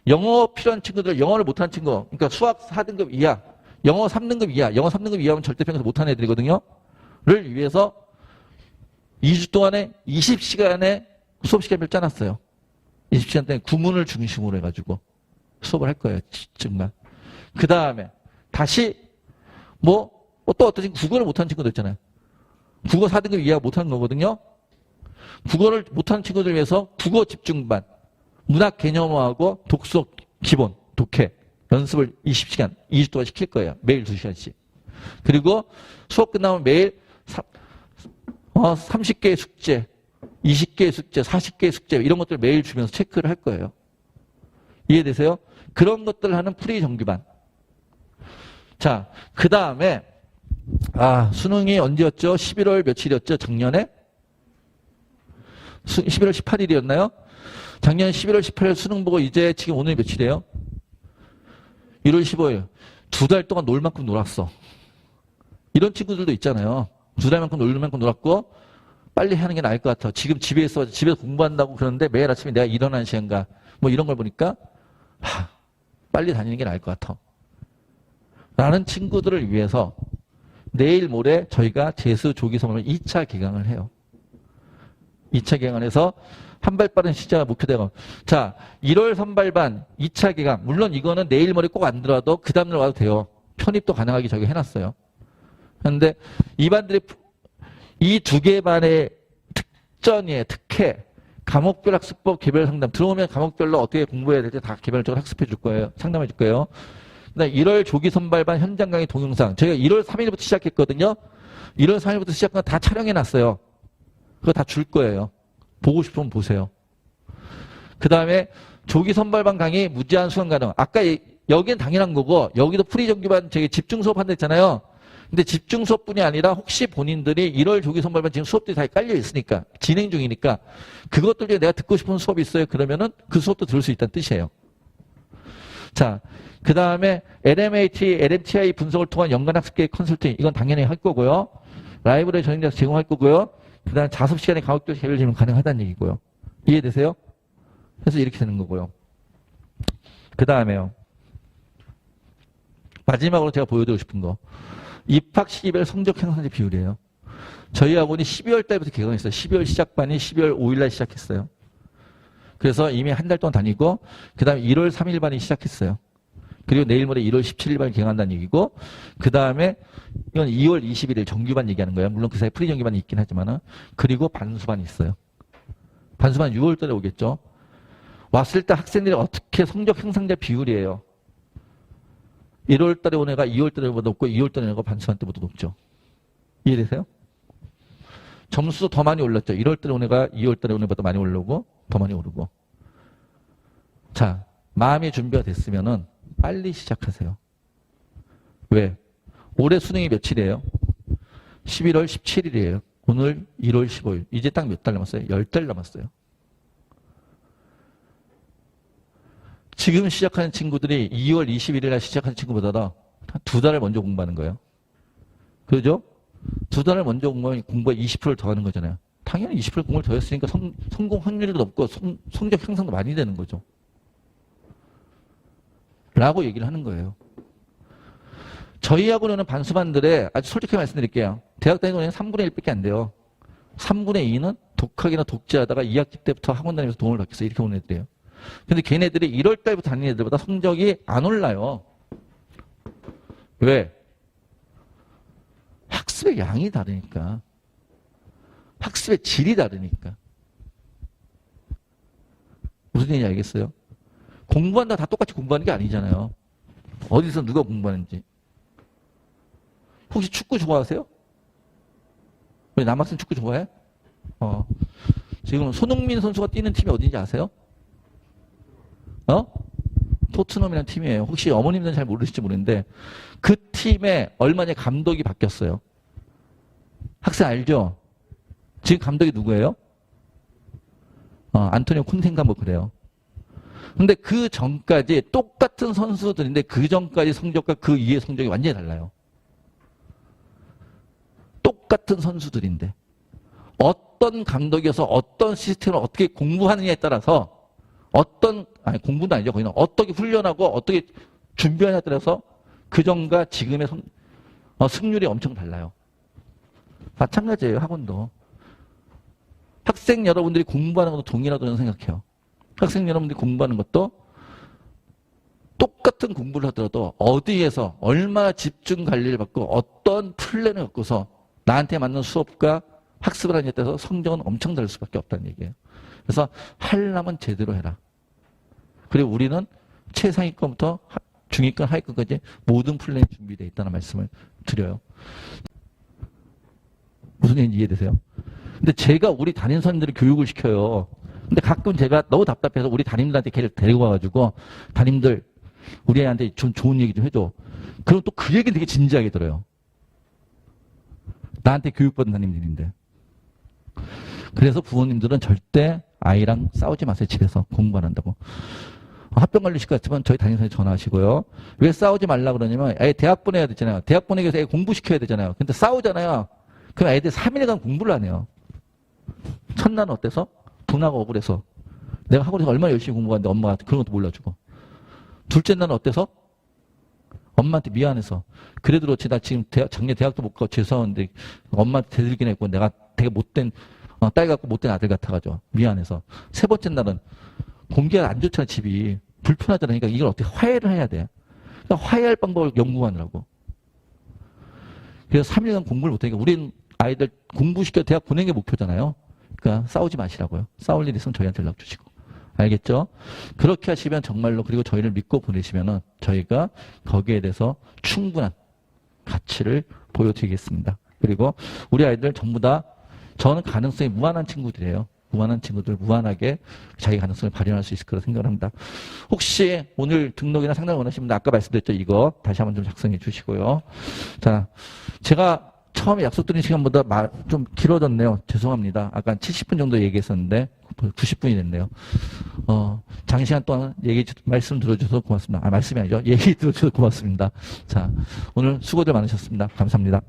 영어 필요한 친구들, 영어를 못하는 친구, 그러니까 수학 4등급 이하, 영어 3등급 이하, 영어 3등급 이하면 절대평가에서 못하는 애들이거든요. 를 위해서 2주 동안에 20시간의 수업 시간을 짜놨어요. 20시간 동안 구문을 중심으로 해가지고 수업을 할 거예요. 집중만. 그 다음에 다시 또 어떤 친구, 국어를 못하는 친구도 있잖아요. 국어 4등급 이하 못하는 거거든요. 국어를 못하는 친구들 위해서 국어 집중반, 문학 개념화하고 독서 기본, 독해 연습을 20시간, 2주 동안 시킬 거예요. 매일 2시간씩. 그리고 수업 끝나면 매일 30개의 숙제, 20개의 숙제, 40개의 숙제 이런 것들 매일 주면서 체크를 할 거예요. 이해되세요? 그런 것들을 하는 프리 정규반. 자, 그 다음에 수능이 언제였죠? 11월 며칠이었죠? 작년에? 11월 18일이었나요? 작년 11월 18일 수능 보고 이제 지금 오늘 며칠이에요? 1월 15일. 2달 동안 놀 만큼 놀았어. 이런 친구들도 있잖아요. 2달만큼 놀 만큼 놀았고 빨리 하는 게 나을 것 같아. 지금 집에서 공부한다고 그러는데 매일 아침에 내가 일어나는 시간과 이런 걸 보니까 빨리 다니는 게 나을 것 같아. 라는 친구들을 위해서 내일 모레 저희가 재수 조기 선발 2차 개강을 해요. 2차 개강을 해서 한 발 빠른 시작 목표대로. 자, 1월 선발반 2차 개강. 물론 이거는 내일 모레 꼭 안 들어와도 그 다음날 와도 돼요. 편입도 가능하게 저기 해놨어요. 그런데 이 반들이 이 두 개 반의 특전이에요. 특혜. 과목별 학습법 개별 상담. 들어오면 과목별로 어떻게 공부해야 될지 다 개별적으로 학습해 줄 거예요. 상담해 줄 거예요. 그다음 1월 조기 선발반 현장 강의 동영상. 저희가 1월 3일부터 시작했거든요. 1월 3일부터 시작한 거 다 촬영해 놨어요. 그거 다 줄 거예요. 보고 싶으면 보세요. 그 다음에 조기 선발반 강의 무제한 수강 가능. 아까 여기는 당연한 거고 여기도 프리 정규반 저기 집중 수업 한다 했잖아요. 근데 집중 수업뿐이 아니라 혹시 본인들이 1월 조기 선발반 지금 수업들이 다 깔려 있으니까 진행 중이니까 그것들 중에 내가 듣고 싶은 수업이 있어요. 그러면은 그 수업도 들을 수 있다는 뜻이에요. 자, 그 다음에 LMAT, LMTI 분석을 통한 연간 학습계획 컨설팅 이건 당연히 할 거고요. 라이브러리 전형자서 제공할 거고요. 그 다음에 자습 시간에 과목별 개별 질문 가능하다는 얘기고요. 이해되세요? 그래서 이렇게 되는 거고요. 그 다음에요. 마지막으로 제가 보여드리고 싶은 거. 입학 시기별 성적 향상제 비율이에요. 저희 학원이 12월 달부터 개강했어요. 12월 시작반이 12월 5일 날 시작했어요. 그래서 이미 한 달 동안 다니고 그 다음에 1월 3일 반이 시작했어요. 그리고 내일 모레 1월 17일 반이 개강한다는 얘기고 그 다음에 이건 2월 21일 정규반 얘기하는 거예요. 물론 그 사이에 프리 정규반이 있긴 하지만은 그리고 반수반이 있어요. 반수반 6월 달에 오겠죠. 왔을 때 학생들이 어떻게 성적 향상자 비율이에요. 1월 달에 온 애가 2월 달에 보다 높고 2월 달에 온 애가 반수반 때보다 높죠. 이해되세요? 점수도 더 많이 올랐죠. 1월 달에 온 애가 2월 달에 온 애보다 많이 올라오고 더 많이 오르고. 자, 마음의 준비가 됐으면은 빨리 시작하세요. 왜? 올해 수능이 며칠이에요? 11월 17일이에요. 오늘 1월 15일. 이제 딱 몇 달 남았어요? 10달 남았어요. 지금 시작하는 친구들이 2월 21일 날 시작하는 친구보다 두 달을 먼저 공부하는 거예요. 그죠? 두 달을 먼저 공부하면 공부에 20%를 더 하는 거잖아요. 당연히 20% 공부를 더 했으니까 성공 확률도 높고 성적 향상도 많이 되는 거죠. 라고 얘기를 하는 거예요. 저희 학원에는 반수반들의 아주 솔직하게 말씀드릴게요. 대학 다니는 3분의 1밖에 안 돼요. 3분의 2는 독학이나 독재하다가 2학기 때부터 학원 다니면서 도움을 받겠어. 이렇게 오는 애들이에요. 근데 걔네들이 1월 달부터 다니는 애들보다 성적이 안 올라요. 왜? 학습의 양이 다르니까. 학습의 질이 다르니까. 무슨 얘기인지 알겠어요? 공부한다 다 똑같이 공부하는 게 아니잖아요. 어디서 누가 공부하는지. 혹시 축구 좋아하세요? 우리 남학생 축구 좋아해? 지금 손흥민 선수가 뛰는 팀이 어딘지 아세요? 토트넘이라는 팀이에요. 혹시 어머님들은 잘 모르실지 모르는데 그 팀에 얼마 전에 감독이 바뀌었어요. 학생 알죠? 지금 감독이 누구예요? 안토니오 콘테인가 뭐 그래요. 근데 그 전까지 똑같은 선수들인데 그 전까지 성적과 그 이후의 성적이 완전히 달라요. 똑같은 선수들인데 어떤 감독이어서 어떤 시스템을 어떻게 공부하느냐에 따라서 공부도 아니죠. 거기는 어떻게 훈련하고 어떻게 준비하냐에 따라서 그전과 지금의 승률이 엄청 달라요. 마찬가지예요. 학원도. 학생 여러분들이 공부하는 것도 동일하다고 저는 생각해요. 학생 여러분들이 공부하는 것도 똑같은 공부를 하더라도 어디에서 얼마나 집중 관리를 받고 어떤 플랜을 갖고서 나한테 맞는 수업과 학습을 하느냐에 따라서 성적은 엄청 다를 수밖에 없다는 얘기예요. 그래서 하려면 제대로 해라. 그리고 우리는 최상위권부터 중위권, 하위권까지 모든 플랜이 준비되어 있다는 말씀을 드려요. 무슨 얘기인지 이해되세요? 근데 제가 우리 담임 선생님들을 교육을 시켜요. 근데 가끔 제가 너무 답답해서 우리 담임들한테 걔를 데리고 와가지고 담임들 우리 애한테 좀 좋은 얘기 좀 해줘. 그럼 또 그 얘기는 되게 진지하게 들어요. 나한테 교육받은 담임들인데. 그래서 부모님들은 절대 아이랑 싸우지 마세요. 집에서 공부 안 한다고. 합병관리실 같으면 저희 담임선생님 전화하시고요. 왜 싸우지 말라 그러냐면 애 대학 보내야 되잖아요. 대학 보내기 위해서 애 공부시켜야 되잖아요. 근데 싸우잖아요. 그럼 애들 3일간 공부를 안 해요. 첫날은 어때서? 분하고 억울해서. 내가 학원에서 얼마나 열심히 공부하는데 엄마가 그런 것도 몰라주고. 둘째 날은 어때서? 엄마한테 미안해서. 그래도 그렇지 나 지금 작년 대학도 못 가고 죄송한데 엄마한테 대들긴 했고 내가 되게 못된 딸 같고 못된 아들 같아가지고 미안해서. 세 번째 날은 공기가 안 좋잖아 집이. 불편하잖아. 그러니까 이걸 어떻게 화해를 해야 돼. 그러니까 화해할 방법을 연구하느라고. 그래서 3일간 공부를 못하니까 우린 아이들 공부시켜 대학 보내는 게 목표잖아요. 그러니까 싸우지 마시라고요. 싸울 일 있으면 저희한테 연락 주시고. 알겠죠? 그렇게 하시면 정말로 그리고 저희를 믿고 보내시면은 저희가 거기에 대해서 충분한 가치를 보여드리겠습니다. 그리고 우리 아이들 전부 다 저는 가능성이 무한한 친구들이에요. 무한한 친구들 무한하게 자기 가능성을 발현할 수 있을 거라 생각을 합니다. 혹시 오늘 등록이나 상담을 원하시는 분들 아까 말씀드렸죠. 이거 다시 한번 좀 작성해 주시고요. 자, 제가 처음에 약속드린 시간보다 좀 길어졌네요. 죄송합니다. 아까 70분 정도 얘기했었는데 90분이 됐네요. 장시간 동안 말씀 들어주셔서 고맙습니다. 말씀이 아니죠. 얘기 들어주셔서 고맙습니다. 자, 오늘 수고들 많으셨습니다. 감사합니다.